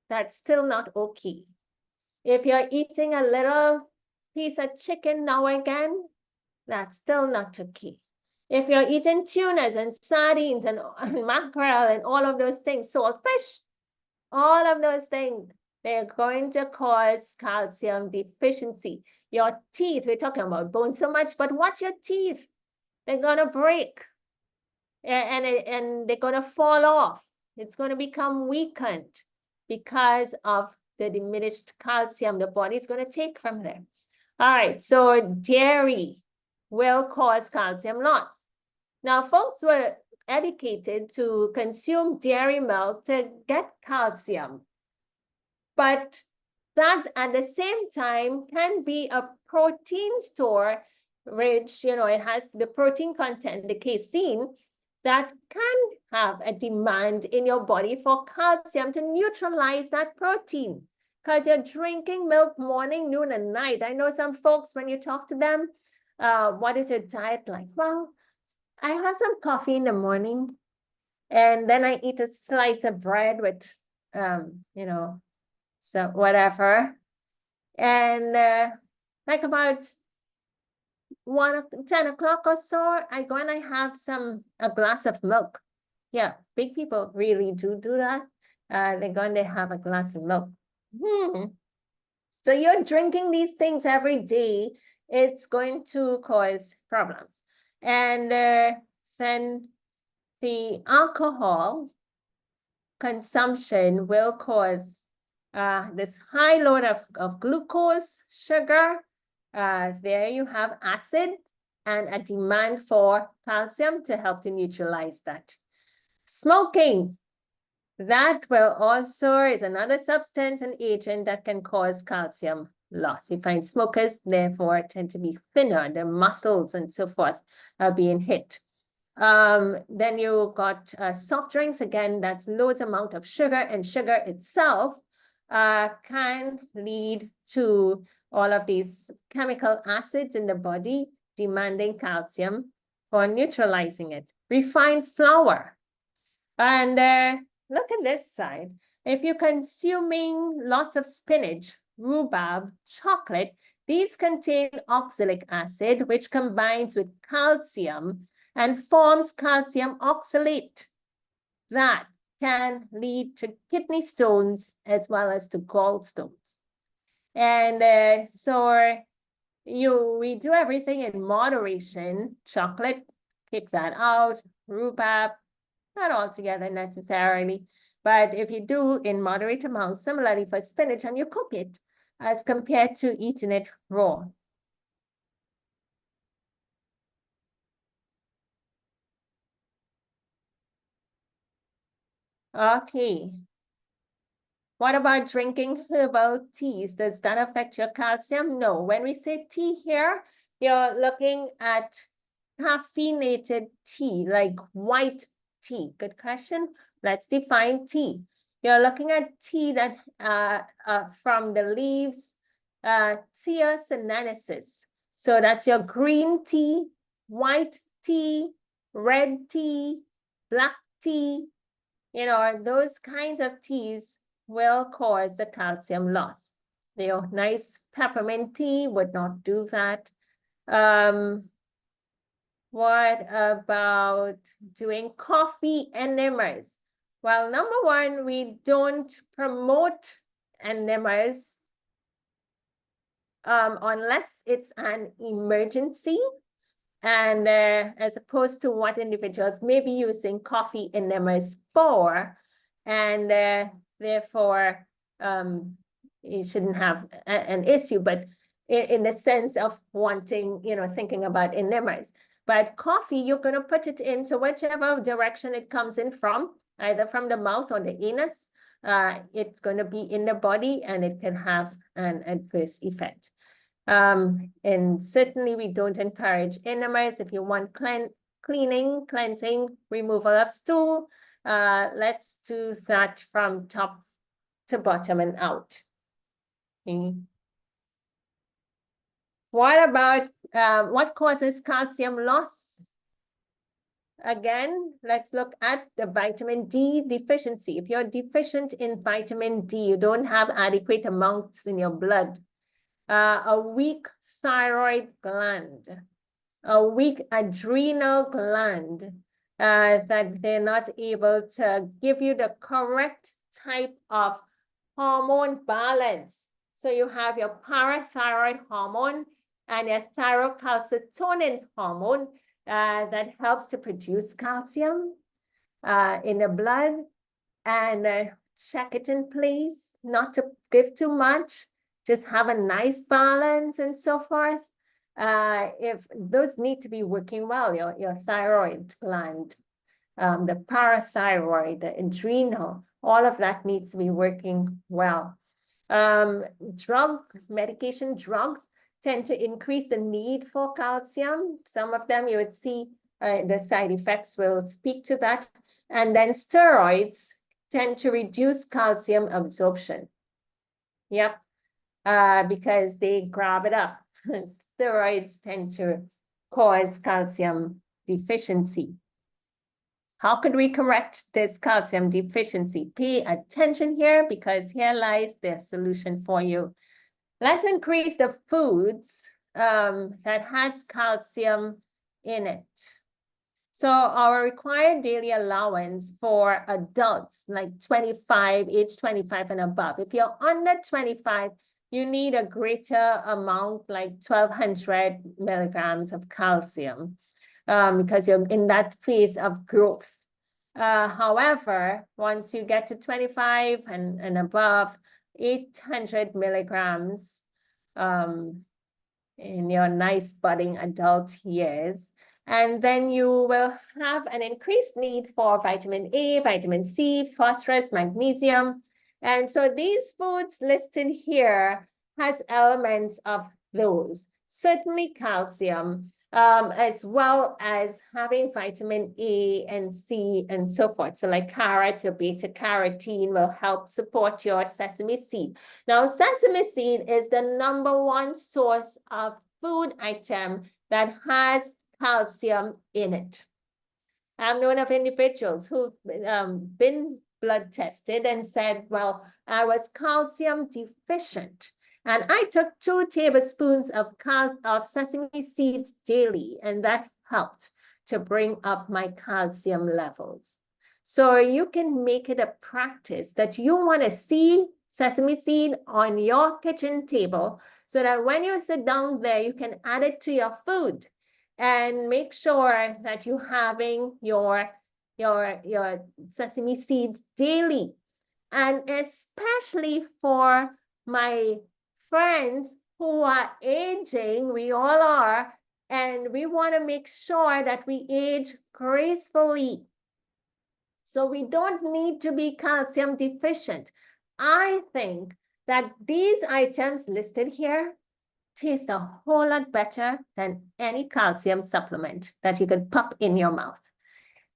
that's still not okay. If you're eating a little piece of chicken now and again, that's still not okay. If you're eating tunas and sardines and mackerel and all of those things, saltfish, all of those things, they're going to cause calcium deficiency. Your teeth, we're talking about bone so much, but watch your teeth. They're gonna break. And they're gonna fall off. It's gonna become weakened because of the diminished calcium the body's gonna take from there. All right, so dairy will cause calcium loss. Now, folks were educated to consume dairy milk to get calcium, but that at the same time can be a protein store rich, it has the protein content, the casein, that can have a demand in your body for calcium to neutralize that protein. Because you're drinking milk morning, noon, and night. I know some folks, when you talk to them, what is your diet like? Well, I have some coffee in the morning, and then I eat a slice of bread with, so whatever. And like about 10 o'clock or so, I go and I have a glass of milk. Yeah, big people really do that. They're going to have a glass of milk. So you're drinking these things every day, it's going to cause problems. And then the alcohol consumption will cause this high load of glucose, sugar. There you have acid and a demand for calcium to help to neutralize that. Smoking, that will also is another substance and agent that can cause calcium loss. You find smokers, therefore, tend to be thinner, their muscles and so forth are being hit. Then you got soft drinks, again, that's loads amount of sugar, and sugar itself can lead to all of these chemical acids in the body demanding calcium for neutralizing it. Refined flour. And look at this side. If you're consuming lots of spinach, rhubarb, chocolate, these contain oxalic acid, which combines with calcium and forms calcium oxalate. That can lead to kidney stones as well as to gallstones. And so we do everything in moderation. Chocolate, kick that out. Rhubarb, not altogether necessarily, but if you do in moderate amounts, similarly for spinach, and you cook it as compared to eating it raw. Okay. What about drinking herbal teas? Does that affect your calcium? No. When we say tea here, you're looking at caffeinated tea, like white tea. Good question. Let's define tea. You're looking at tea that from the leaves, Thea sinensis. So that's your green tea, white tea, red tea, black tea. Those kinds of teas will cause the calcium loss. Nice peppermint tea would not do that. What about doing coffee enemas? Well, number one, we don't promote enemas unless it's an emergency. And as opposed to what individuals may be using coffee enemas for, and therefore you shouldn't have an issue, but in the sense of wanting, thinking about enemas. But coffee, you're going to put it in, so whichever direction it comes in from, either from the mouth or the anus, it's going to be in the body and it can have an adverse effect. And certainly we don't encourage enemas. If you want cleaning, cleansing, removal of stool, let's do that from top to bottom and out. Okay. What about what causes calcium loss? Again, let's look at the vitamin D deficiency. If you're deficient in vitamin D, you don't have adequate amounts in your blood. A weak thyroid gland, a weak adrenal gland, that they're not able to give you the correct type of hormone balance. So you have your parathyroid hormone and your thyrocalcitonin hormone that helps to produce calcium in the blood, and check it in place, not to give too much, just have a nice balance and so forth. If those need to be working well, your thyroid gland, the parathyroid, the adrenal, all of that needs to be working well. Medication drugs tend to increase the need for calcium. Some of them you would see the side effects will speak to that. And then steroids tend to reduce calcium absorption. Yep, because they grab it up. Steroids tend to cause calcium deficiency. How could we correct this calcium deficiency? Pay attention here, because here lies the solution for you. Let's increase the foods that has calcium in it. So our required daily allowance for adults, like 25, age 25 and above. If you're under 25, you need a greater amount, like 1,200 milligrams of calcium, because you're in that phase of growth. However, once you get to 25 and above, 800 milligrams in your nice budding adult years. And then you will have an increased need for vitamin A, vitamin C, phosphorus, magnesium. And so these foods listed here has elements of those. Certainly calcium, as well as having vitamin A and C and so forth. So like carrot, your beta carotene will help support your sesame seed. Now, sesame seed is the #1 source of food item that has calcium in it. I've known of individuals who've been blood tested and said, well, I was calcium deficient. And I took 2 tablespoons of sesame seeds daily, and that helped to bring up my calcium levels. So you can make it a practice that you want to see sesame seed on your kitchen table, so that when you sit down there, you can add it to your food. And make sure that you're having your sesame seeds daily. And especially for my friends who are aging, we all are, and we want to make sure that we age gracefully. So we don't need to be calcium deficient. I think that these items listed here taste a whole lot better than any calcium supplement that you could pop in your mouth.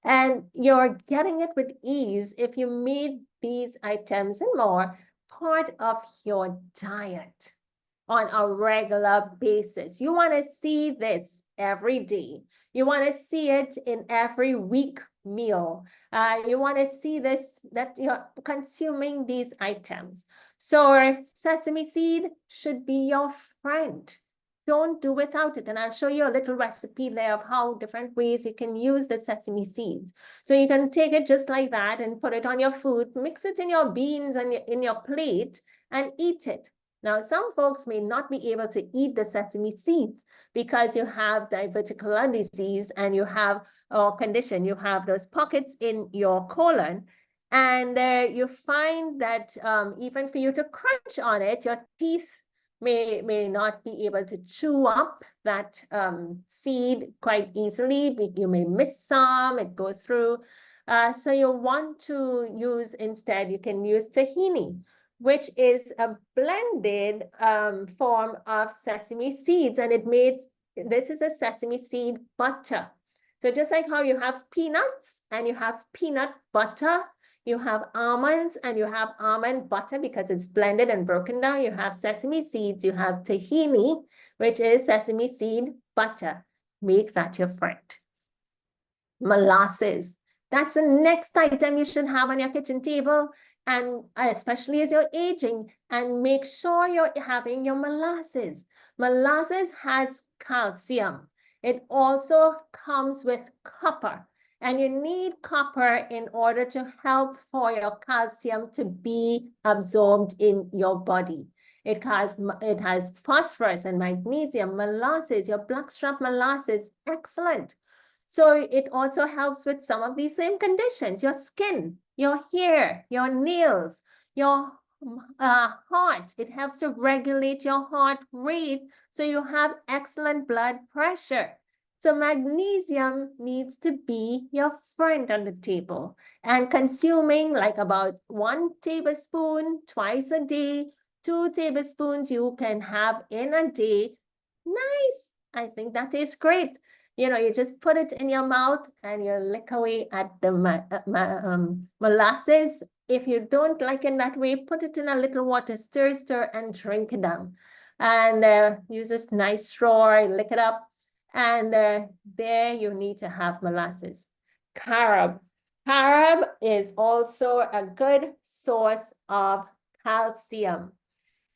And you're getting it with ease if you made these items and more part of your diet on a regular basis. You want to see this every day. You want to see it in every week meal. You want to see this, that you're consuming these items. So sesame seed should be your friend. Don't do without it. And I'll show you a little recipe there of how different ways you can use the sesame seeds. So you can take it just like that and put it on your food, mix it in your beans and in your plate and eat it. Now, some folks may not be able to eat the sesame seeds because you have diverticular disease and you have a condition, you have those pockets in your colon. And you find that even for you to crunch on it, your teeth may not be able to chew up that seed quite easily. You may miss some, it goes through. So you want to use instead, you can use tahini, which is a blended form of sesame seeds, and this is a sesame seed butter. So just like how you have peanuts and you have peanut butter, you have almonds and you have almond butter because it's blended and broken down. You have sesame seeds, you have tahini, which is sesame seed butter. Make that your friend. Molasses. That's the next item you should have on your kitchen table, and especially as you're aging, and make sure you're having your molasses. Molasses has calcium. It also comes with copper. And you need copper in order to help for your calcium to be absorbed in your body. It has phosphorus and magnesium, molasses, your blackstrap molasses, excellent. So it also helps with some of these same conditions, your skin, your hair, your nails, your heart. It helps to regulate your heart rate so you have excellent blood pressure. So magnesium needs to be your friend on the table, and consuming like about 1 tablespoon twice a day, 2 tablespoons you can have in a day. Nice. I think that is great. You know, you just put it in your mouth and you lick away at the molasses. If you don't like it that way, put it in a little water, stir, and drink it down. And use this nice straw, lick it up. And there you need to have molasses. Carob. Carob is also a good source of calcium.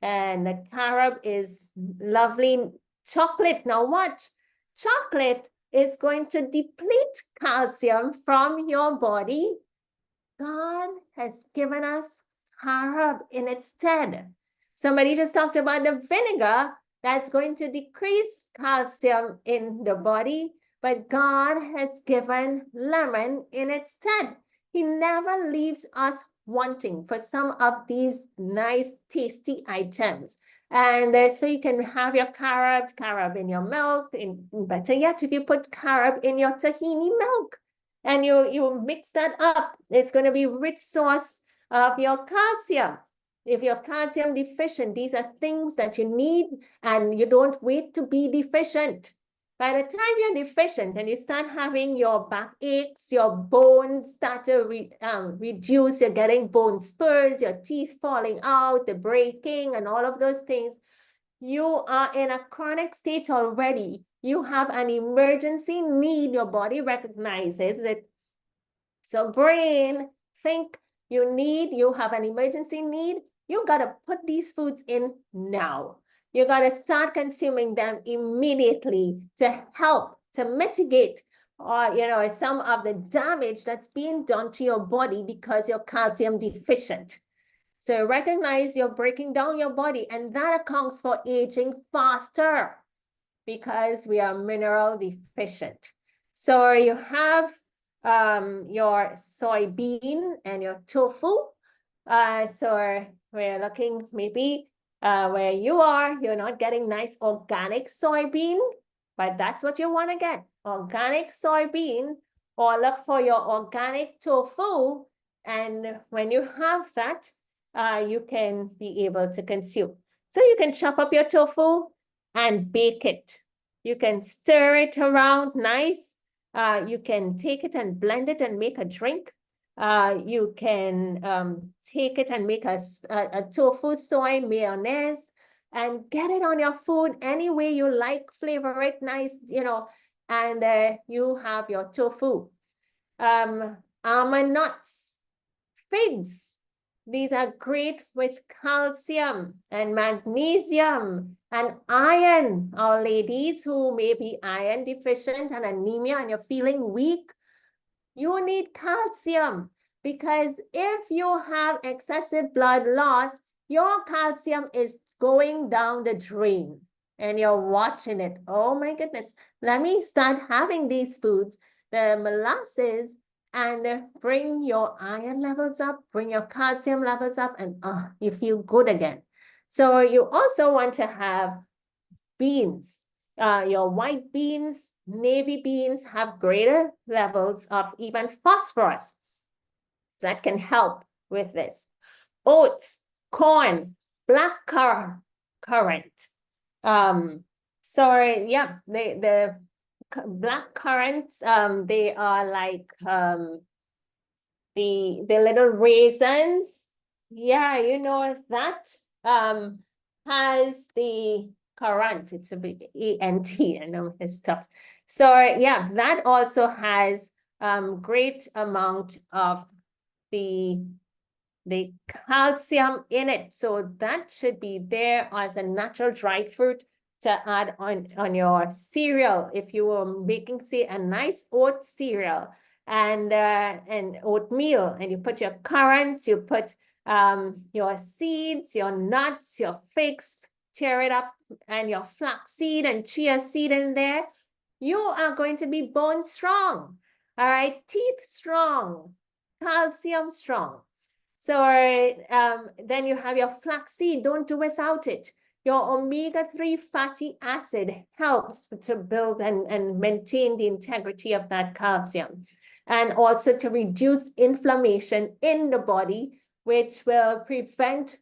And the carob is lovely. Chocolate, now watch. Chocolate is going to deplete calcium from your body. God has given us carob in its stead. Somebody just talked about the vinegar that's going to decrease calcium in the body, but God has given lemon in its stead. He never leaves us wanting for some of these nice, tasty items. And so you can have your carob in your milk, better yet, if you put carob in your tahini milk, and you mix that up, it's going to be rich source of your calcium. If you're calcium deficient, these are things that you need, and you don't wait to be deficient. By the time you're deficient and you start having your back aches, your bones start to reduce, you're getting bone spurs, your teeth falling out, the breaking, and all of those things, you are in a chronic state already. You have an emergency need. Your body recognizes it. So brain, think you have an emergency need. You got to put these foods in now. You got to start consuming them immediately to help, to mitigate, some of the damage that's being done to your body because you're calcium deficient. So recognize you're breaking down your body, and that accounts for aging faster because we are mineral deficient. So you have your soybean and your tofu. So we're looking maybe where you are, you're not getting nice organic soybean, but that's what you want to get, organic soybean, or look for your organic tofu. And when you have that, you can be able to consume. So you can chop up your tofu and bake it. You can stir it around nice. You can take it and blend it and make a drink. You can take it and make a tofu soy mayonnaise and get it on your food any way you like, flavor it nice, and you have your tofu. Almond nuts, figs. These are great with calcium and magnesium and iron. Our ladies who may be iron deficient and anemia and you're feeling weak, you need calcium, because if you have excessive blood loss, your calcium is going down the drain and you're watching it. Oh my goodness, let me start having these foods, the molasses, and bring your iron levels up, bring your calcium levels up, and you feel good again. So you also want to have beans. Your white beans, navy beans have greater levels of even phosphorus. That can help with this. Oats, corn, black currant. So yeah, the black currants, they are like the little raisins. Yeah, you know that has the currant. It's a bit ENT. I know it's tough. So yeah, that also has great amount of the calcium in it. So that should be there as a natural dried fruit to add on your cereal. If you were making, say, a nice oat cereal and oatmeal, and you put your currants, you put your seeds, your nuts, your figs, tear it up, and your flaxseed and chia seed in there, you are going to be bone strong. All right, teeth strong, calcium strong. So then you have your flaxseed, don't do without it. Your omega-3 fatty acid helps to build and maintain the integrity of that calcium, and also to reduce inflammation in the body, which will prevent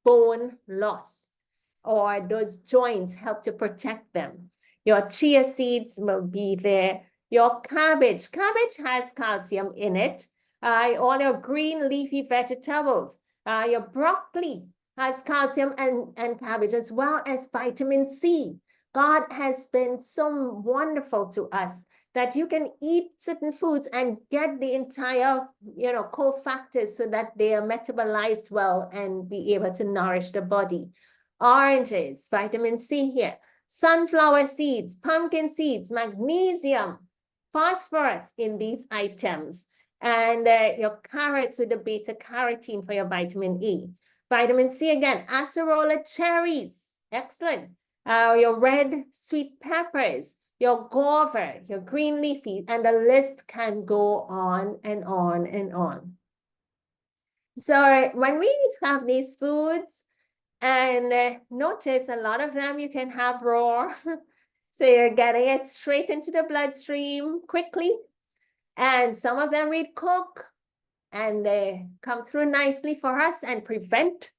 bone loss, or those joints help to protect them. Your chia seeds will be there. Your cabbage has calcium in it. All your green leafy vegetables. Your broccoli has calcium and cabbage, as well as vitamin C. God has been so wonderful to us that you can eat certain foods and get the entire, cofactors so that they are metabolized well and be able to nourish the body. Oranges, vitamin C here. Sunflower seeds, pumpkin seeds, magnesium, phosphorus in these items. And your carrots with the beta carotene for your vitamin E. Vitamin C again, acerola cherries, excellent. Your red sweet peppers, your guava, your green leafy, and the list can go on and on and on. So when we have these foods, and notice a lot of them you can have raw, so you're getting it straight into the bloodstream quickly. And some of them we cook, and they come through nicely for us and prevent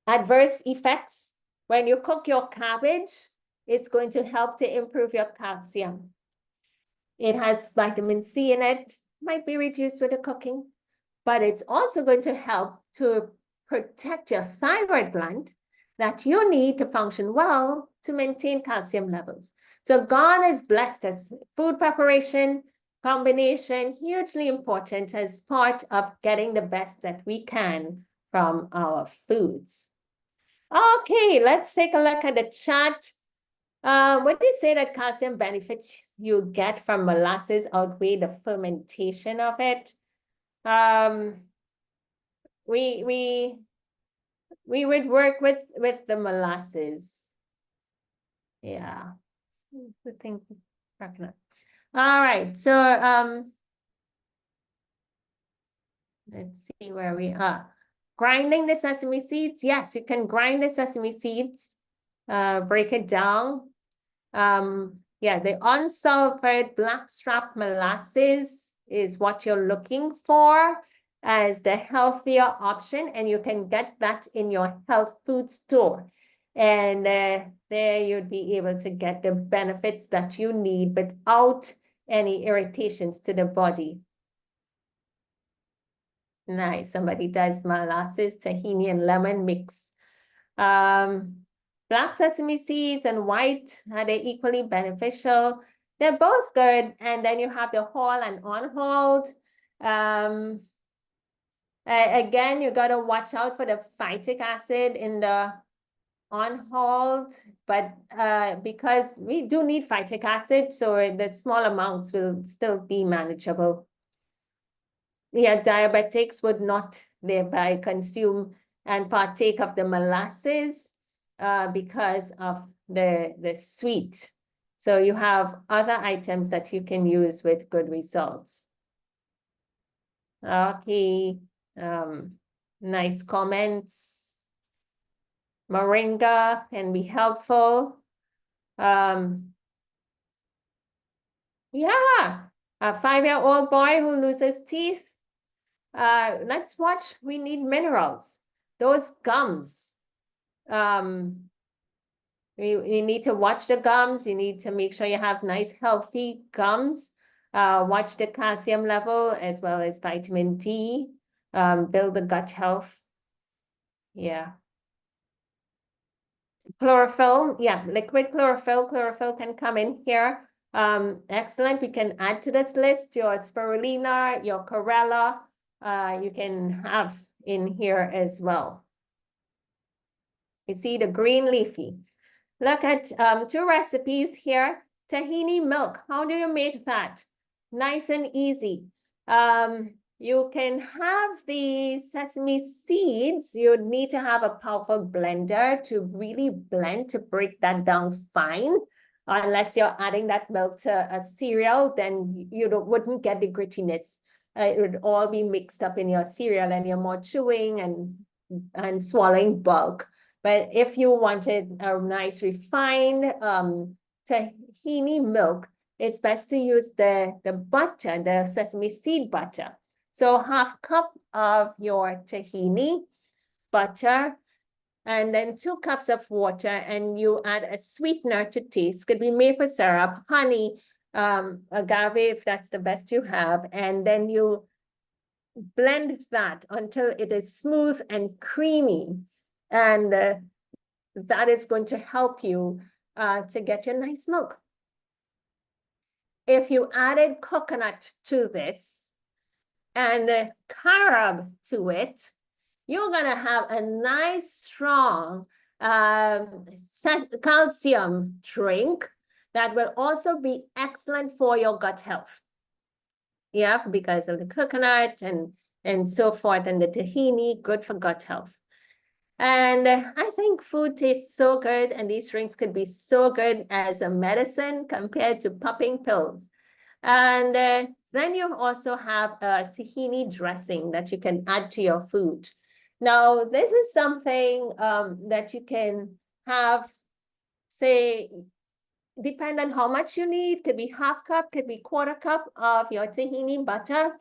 adverse effects. When you cook your cabbage, it's going to help to improve your calcium. It has vitamin C in it, might be reduced with the cooking, but it's also going to help to protect your thyroid gland that you need to function well to maintain calcium levels. So God has blessed us. Food preparation, combination, hugely important as part of getting the best that we can from our foods. Okay, let's take a look at the chart. What they say that calcium benefits you get from molasses outweigh the fermentation of it. We would work with the molasses. Yeah, I think. All right, so let's see where we are. Grinding the sesame seeds. Yes, you can grind the sesame seeds, break it down. Yeah, the unsulfured blackstrap molasses is what you're looking for as the healthier option, and you can get that in your health food store. And there you'd be able to get the benefits that you need without any irritations to the body. Nice. Somebody does molasses, tahini, and lemon mix. Black sesame seeds and white, are they equally beneficial? They're both good. And then you have the whole and unhulled. Again, you got to watch out for the phytic acid in the unhulled, but because we do need phytic acid, so the small amounts will still be manageable. Yeah, diabetics would not thereby consume and partake of the molasses because of the sweet. So you have other items that you can use with good results. Okay, nice comments. Moringa can be helpful. Yeah, a 5-year-old boy who loses teeth. Let's watch. We need minerals. Those gums. You need to watch the gums. You need to make sure you have nice, healthy gums. Watch the calcium level as well as vitamin D. Build the gut health. Yeah. Chlorophyll. Yeah, liquid chlorophyll. Chlorophyll can come in here. Excellent. We can add to this list your spirulina, your chlorella. You can have in here as well. You see the green leafy. Look at 2 recipes here. Tahini milk. How do you make that? Nice and easy. you can have the sesame seeds. You need to have a powerful blender to really blend, to break that down fine. Unless you're adding that milk to a cereal, then you wouldn't get the grittiness. It would all be mixed up in your cereal and you're more chewing and swallowing bulk. But if you wanted a nice refined tahini milk, it's best to use the butter, the sesame seed butter. So 1/2 cup of your tahini butter, and then 2 cups of water, and you add a sweetener to taste. Could be maple syrup, honey, agave, if that's the best you have. And then you blend that until it is smooth and creamy. And that is going to help you to get your nice milk. If you added coconut to this and carob to it, you're going to have a nice, strong calcium drink that will also be excellent for your gut health. Yeah, because of the coconut and so forth, and the tahini, good for gut health. And I think food tastes so good, and these drinks could be so good as a medicine compared to popping pills. And then you also have a tahini dressing that you can add to your food. Now, this is something that you can have, say, depend on how much you need. Could be 1/2 cup, could be 1/4 cup of your tahini butter.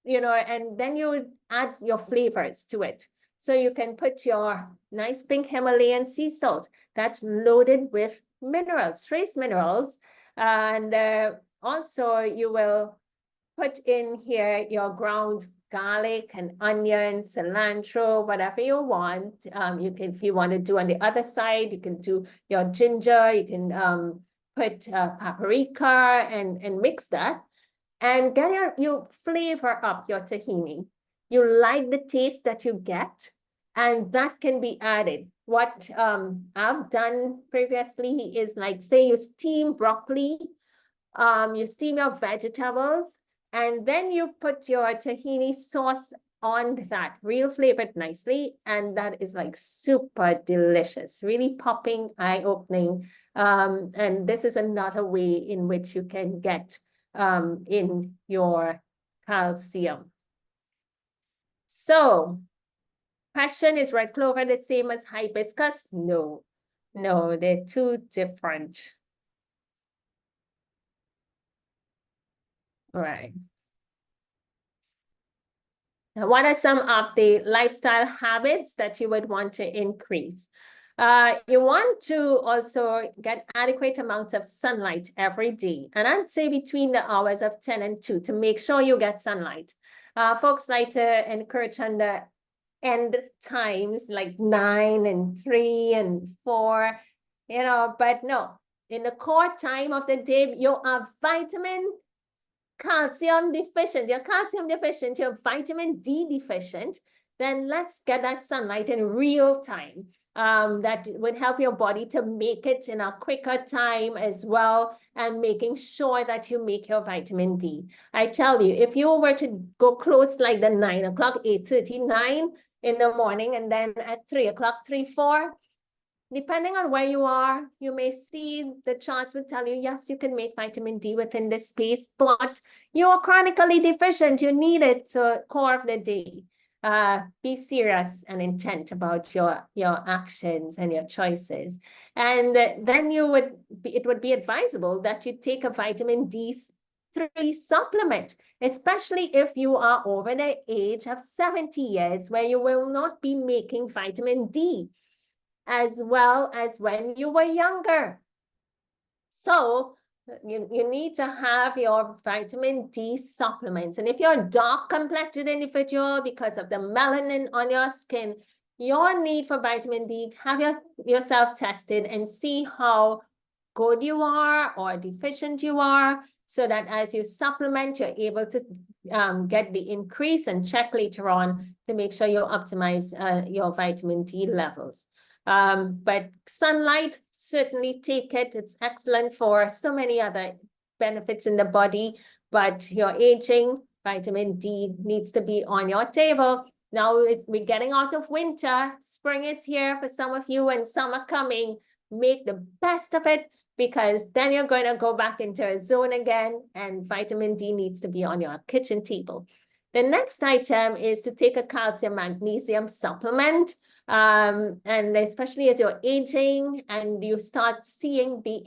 You know, and then you would add your flavors to it. So you can put your nice pink Himalayan sea salt that's loaded with minerals, trace minerals. And also you will put in here your ground garlic and onion, cilantro, whatever you want. You can, if you want to do on the other side, you can do your ginger, you can put paprika and mix that. And get you flavor up your tahini. You like the taste that you get, and that can be added. What I've done previously is, like, say you steam broccoli, you steam your vegetables, and then you put your tahini sauce on that, real flavored nicely, and that is like super delicious, really popping, eye-opening. And this is another way in which you can get in your calcium. So, question, is red clover the same as hibiscus? No, no, they're two different. Right. Now, what are some of the lifestyle habits that you would want to increase? You want to also get adequate amounts of sunlight every day. And I'd say between the hours of 10 and 2 to make sure you get sunlight. Folks like to encourage on the end times, like 9 and 3 and 4, you know, but no. In the core time of the day, you are calcium deficient, you're calcium deficient, you're vitamin D deficient, then let's get that sunlight in real time. That would help your body to make it in a quicker time as well, and making sure that you make your vitamin D. I tell you, if you were to go close like the 9 o'clock, 8:39 in the morning, and then at 3 o'clock, 3, 4, depending on where you are, you may see the charts will tell you, yes, you can make vitamin D within this space, but you are chronically deficient. You need it to core of the day. Be serious and intent about your actions and your choices. And then it would be advisable that you take a vitamin D3 supplement, especially if you are over the age of 70 years, where you will not be making vitamin D as well as when you were younger. So you need to have your vitamin D supplements. And if you're a dark complected individual, because of the melanin on your skin, your need for vitamin D, have yourself tested and see how good you are or deficient you are, so that as you supplement, you're able to get the increase, and check later on to make sure you optimize your vitamin D levels. But sunlight, certainly take it. It's excellent for so many other benefits in the body. but you're aging, vitamin D needs to be on your table. Now we're getting out of winter. Spring is here for some of you and summer coming. Make the best of it, because then you're going to go back into a zone again, and vitamin D needs to be on your kitchen table. The next item is to take a calcium magnesium supplement. And especially as you're aging and you start seeing the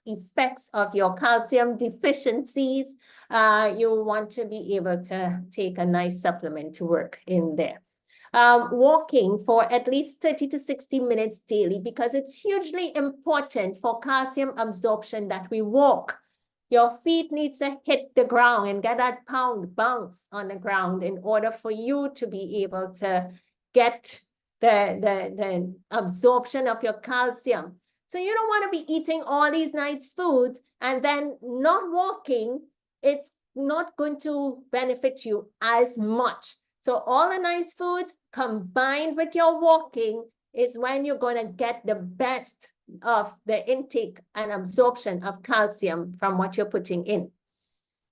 effects of your calcium deficiencies, you want to be able to take a nice supplement to work in there. Walking for at least 30 to 60 minutes daily, because it's hugely important for calcium absorption that we walk. Your feet needs to hit the ground and get that pound bounce on the ground in order for you to be able to get the absorption of your calcium. So you don't want to be eating all these nice foods and then not walking. It's not going to benefit you as much. So all the nice foods combined with your walking is when you're going to get the best of the intake and absorption of calcium from what you're putting in.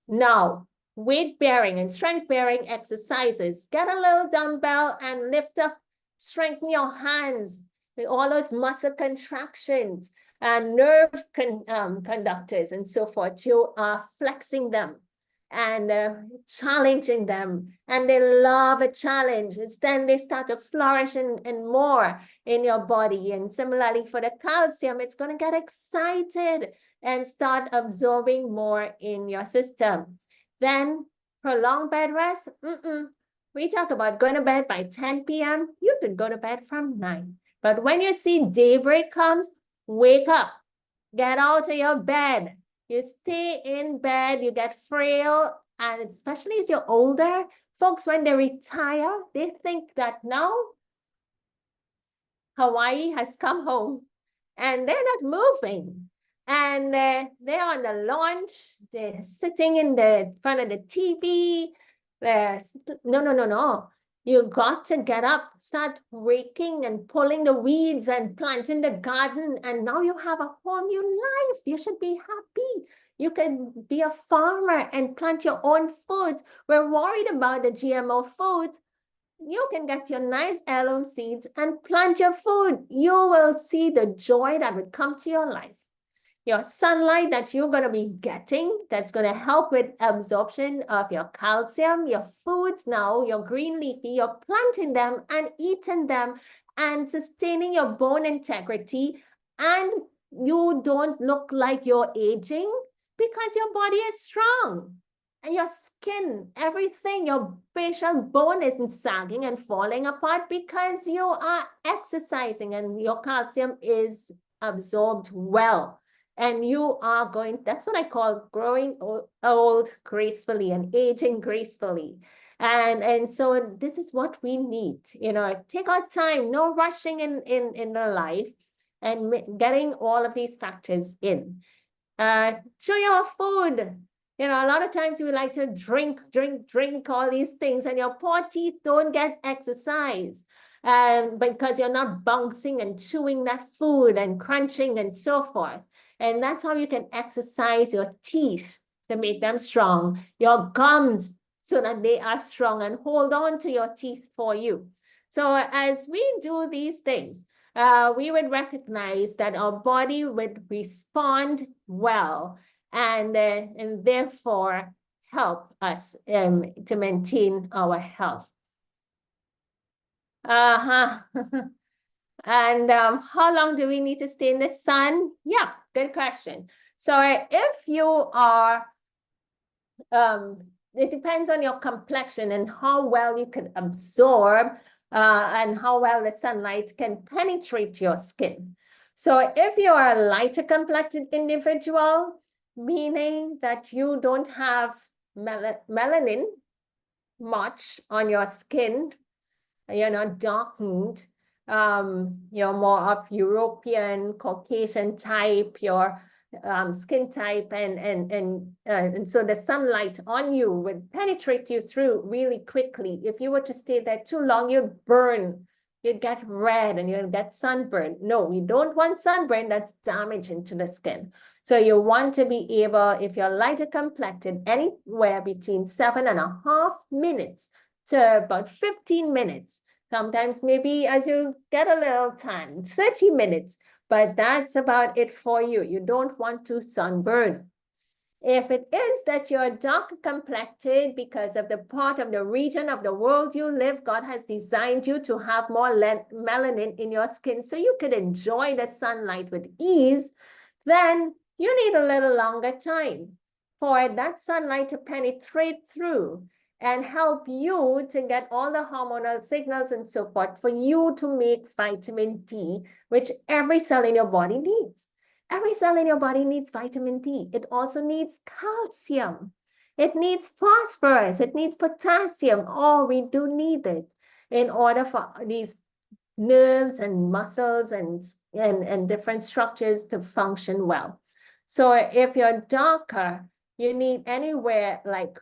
Now, weight bearing and strength bearing exercises. Get a little dumbbell and lift up, strengthen your hands with all those muscle contractions and nerve conductors and so forth. You are flexing them and challenging them, and they love a challenge. It's then they start to flourish and more in your body. And similarly for the calcium, it's going to get excited and start absorbing more in your system. Then prolonged bed rest. We talk about going to bed by 10 p.m. You could go to bed from 9. But when you see daybreak comes, wake up, get out of your bed. You stay in bed, you get frail, and especially as you're older, folks, when they retire, they think that now Hawaii has come home and they're not moving. And they're on the launch, they're sitting in the front of the TV. No. You got to get up, start raking and pulling the weeds and planting the garden. And now you have a whole new life. You should be happy. You can be a farmer and plant your own food. We're worried about the GMO food. You can get your nice heirloom seeds and plant your food. You will see the joy that would come to your life. Your sunlight that you're going to be getting, that's going to help with absorption of your calcium, your foods now, your green leafy, you're planting them and eating them and sustaining your bone integrity. And you don't look like you're aging because your body is strong. And your skin, everything, your facial bone isn't sagging and falling apart because you are exercising and your calcium is absorbed well. And you are going, that's what I call growing old gracefully and aging gracefully. And so this is what we need, take our time, no rushing in the life, and getting all of these factors in. Chew your food. A lot of times we like to drink all these things, and your poor teeth don't get exercise. Because you're not bouncing and chewing that food and crunching and so forth. And that's how you can exercise your teeth to make them strong, your gums so that they are strong and hold on to your teeth for you. So as we do these things, we would recognize that our body would respond well and therefore help us to maintain our health. And how long do we need to stay in the sun? Yeah, good question. So if you are, it depends on your complexion and how well you can absorb and how well the sunlight can penetrate your skin. So if you are a lighter complected individual, meaning that you don't have melanin much on your skin, you're not darkened, you're more of European, Caucasian type, your skin type, and so the sunlight on you would penetrate you through really quickly. If you were to stay there too long, you'd burn you'd get red and you'll get sunburn. No, we don't want sunburn. That's damaging to the skin. So you want to be able, if you're lighter complected, anywhere between 7.5 minutes to about 15 minutes. Sometimes maybe as you get a little tan, 30 minutes, but that's about it for you. You don't want to sunburn. If it is that you're dark complected because of the part of the region of the world you live, God has designed you to have more melanin in your skin so you could enjoy the sunlight with ease, then you need a little longer time for that sunlight to penetrate through and help you to get all the hormonal signals and so forth for you to make vitamin D, which every cell in your body needs. Every cell in your body needs vitamin D. It also needs calcium. It needs phosphorus. It needs potassium. Oh, we do need it in order for these nerves and muscles and different structures to function well. So if you're darker, you need anywhere like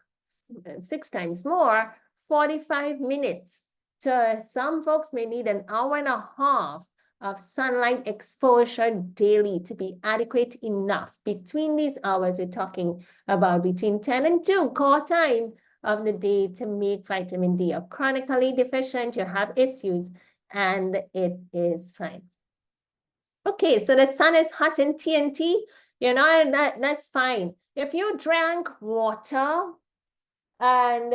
6 times more, 45 minutes. So some folks may need an hour and a half of sunlight exposure daily to be adequate enough. Between these hours, we're talking about between 10 and 2 core time of the day to make vitamin D. You're chronically deficient, you have issues, and it is fine. Okay, so the sun is hot in TNT, that's fine. If you drank water and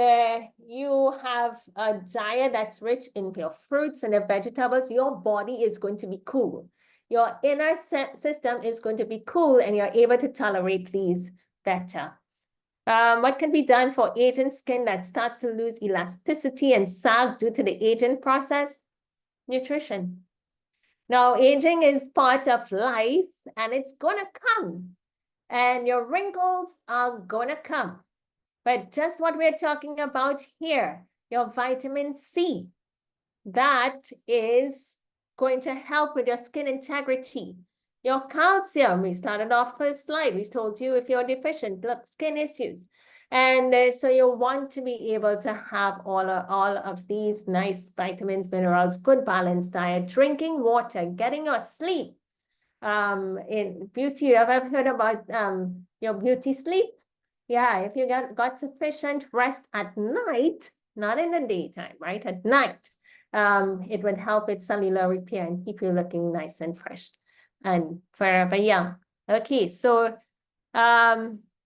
you have a diet that's rich in your fruits and the vegetables, your body is going to be cool. Your inner system is going to be cool and you're able to tolerate these better. What can be done for aging skin that starts to lose elasticity and sag due to the aging process? Nutrition. Now, aging is part of life and it's gonna come. And your wrinkles are gonna come. But just what we're talking about here, your vitamin C, that is going to help with your skin integrity. Your calcium, we started off first slide. We told you if you're deficient, look, skin issues. And so you want to be able to have all of these nice vitamins, minerals, good balanced diet, drinking water, getting your sleep. In beauty, you ever heard about your beauty sleep? Yeah, if you got sufficient rest at night, not in the daytime, right? At night, it would help with cellular repair and keep you looking nice and fresh and forever young. Okay, so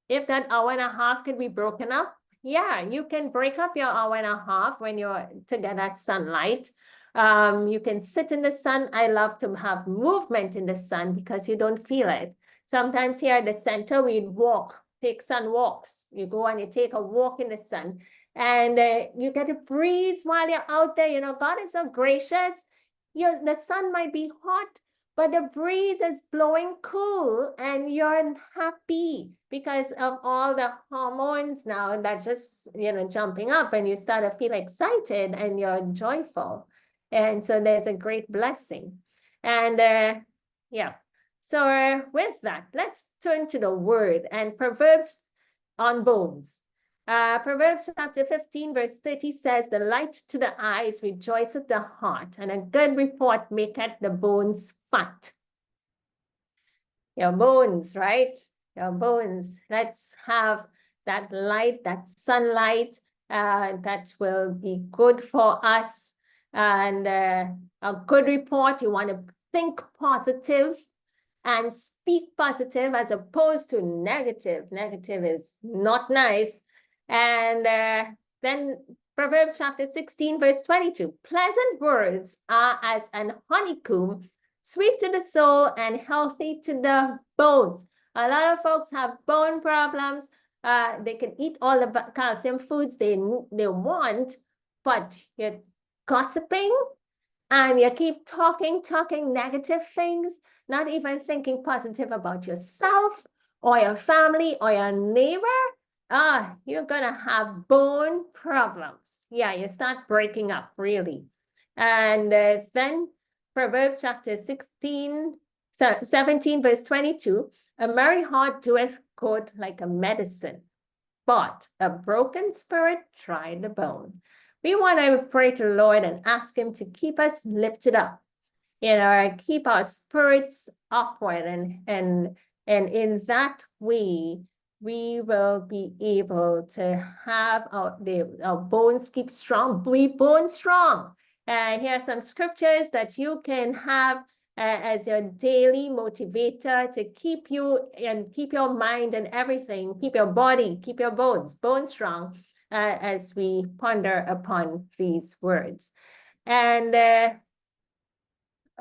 if that hour and a half could be broken up, yeah, you can break up your hour and a half when you're to get that sunlight. You can sit in the sun. I love to have movement in the sun because you don't feel it. Sometimes here at the center, we'd walk, take sun walks. You go and you take a walk in the sun and you get a breeze while you're out there. You know, God is so gracious. The sun might be hot, but the breeze is blowing cool and you're happy because of all the hormones now that just, jumping up and you start to feel excited and you're joyful. And so there's a great blessing. And yeah, so with that, let's turn to the word and Proverbs on bones. Proverbs chapter 15, verse 30 says, the light to the eyes rejoiceth the heart, and a good report maketh the bones fat. Your bones, right? Your bones. Let's have that light, that sunlight that will be good for us. And a good report, you want to think positive and speak positive as opposed to negative. Negative is not nice. And then Proverbs chapter 16, verse 22, pleasant words are as an honeycomb, sweet to the soul and healthy to the bones. A lot of folks have bone problems. They can eat all the calcium foods they want, but you're gossiping and you keep talking negative things, not even thinking positive about yourself or your family or your neighbor. You're gonna have bone problems. Yeah, you start breaking up, really. And then Proverbs chapter 17, verse 22, a merry heart doeth good like a medicine, but a broken spirit dry the bone. we want to pray to the Lord and ask him to keep us lifted up, keep our spirits upward, and in that way, we will be able to have our bones keep strong, be bone strong. Here are some scriptures that you can have as your daily motivator to keep you and keep your mind and everything, keep your body, keep your bones strong, as we ponder upon these words. And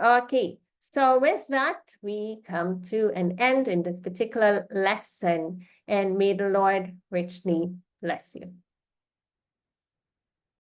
okay, so with that, we come to an end in this particular lesson, and may the Lord richly bless you.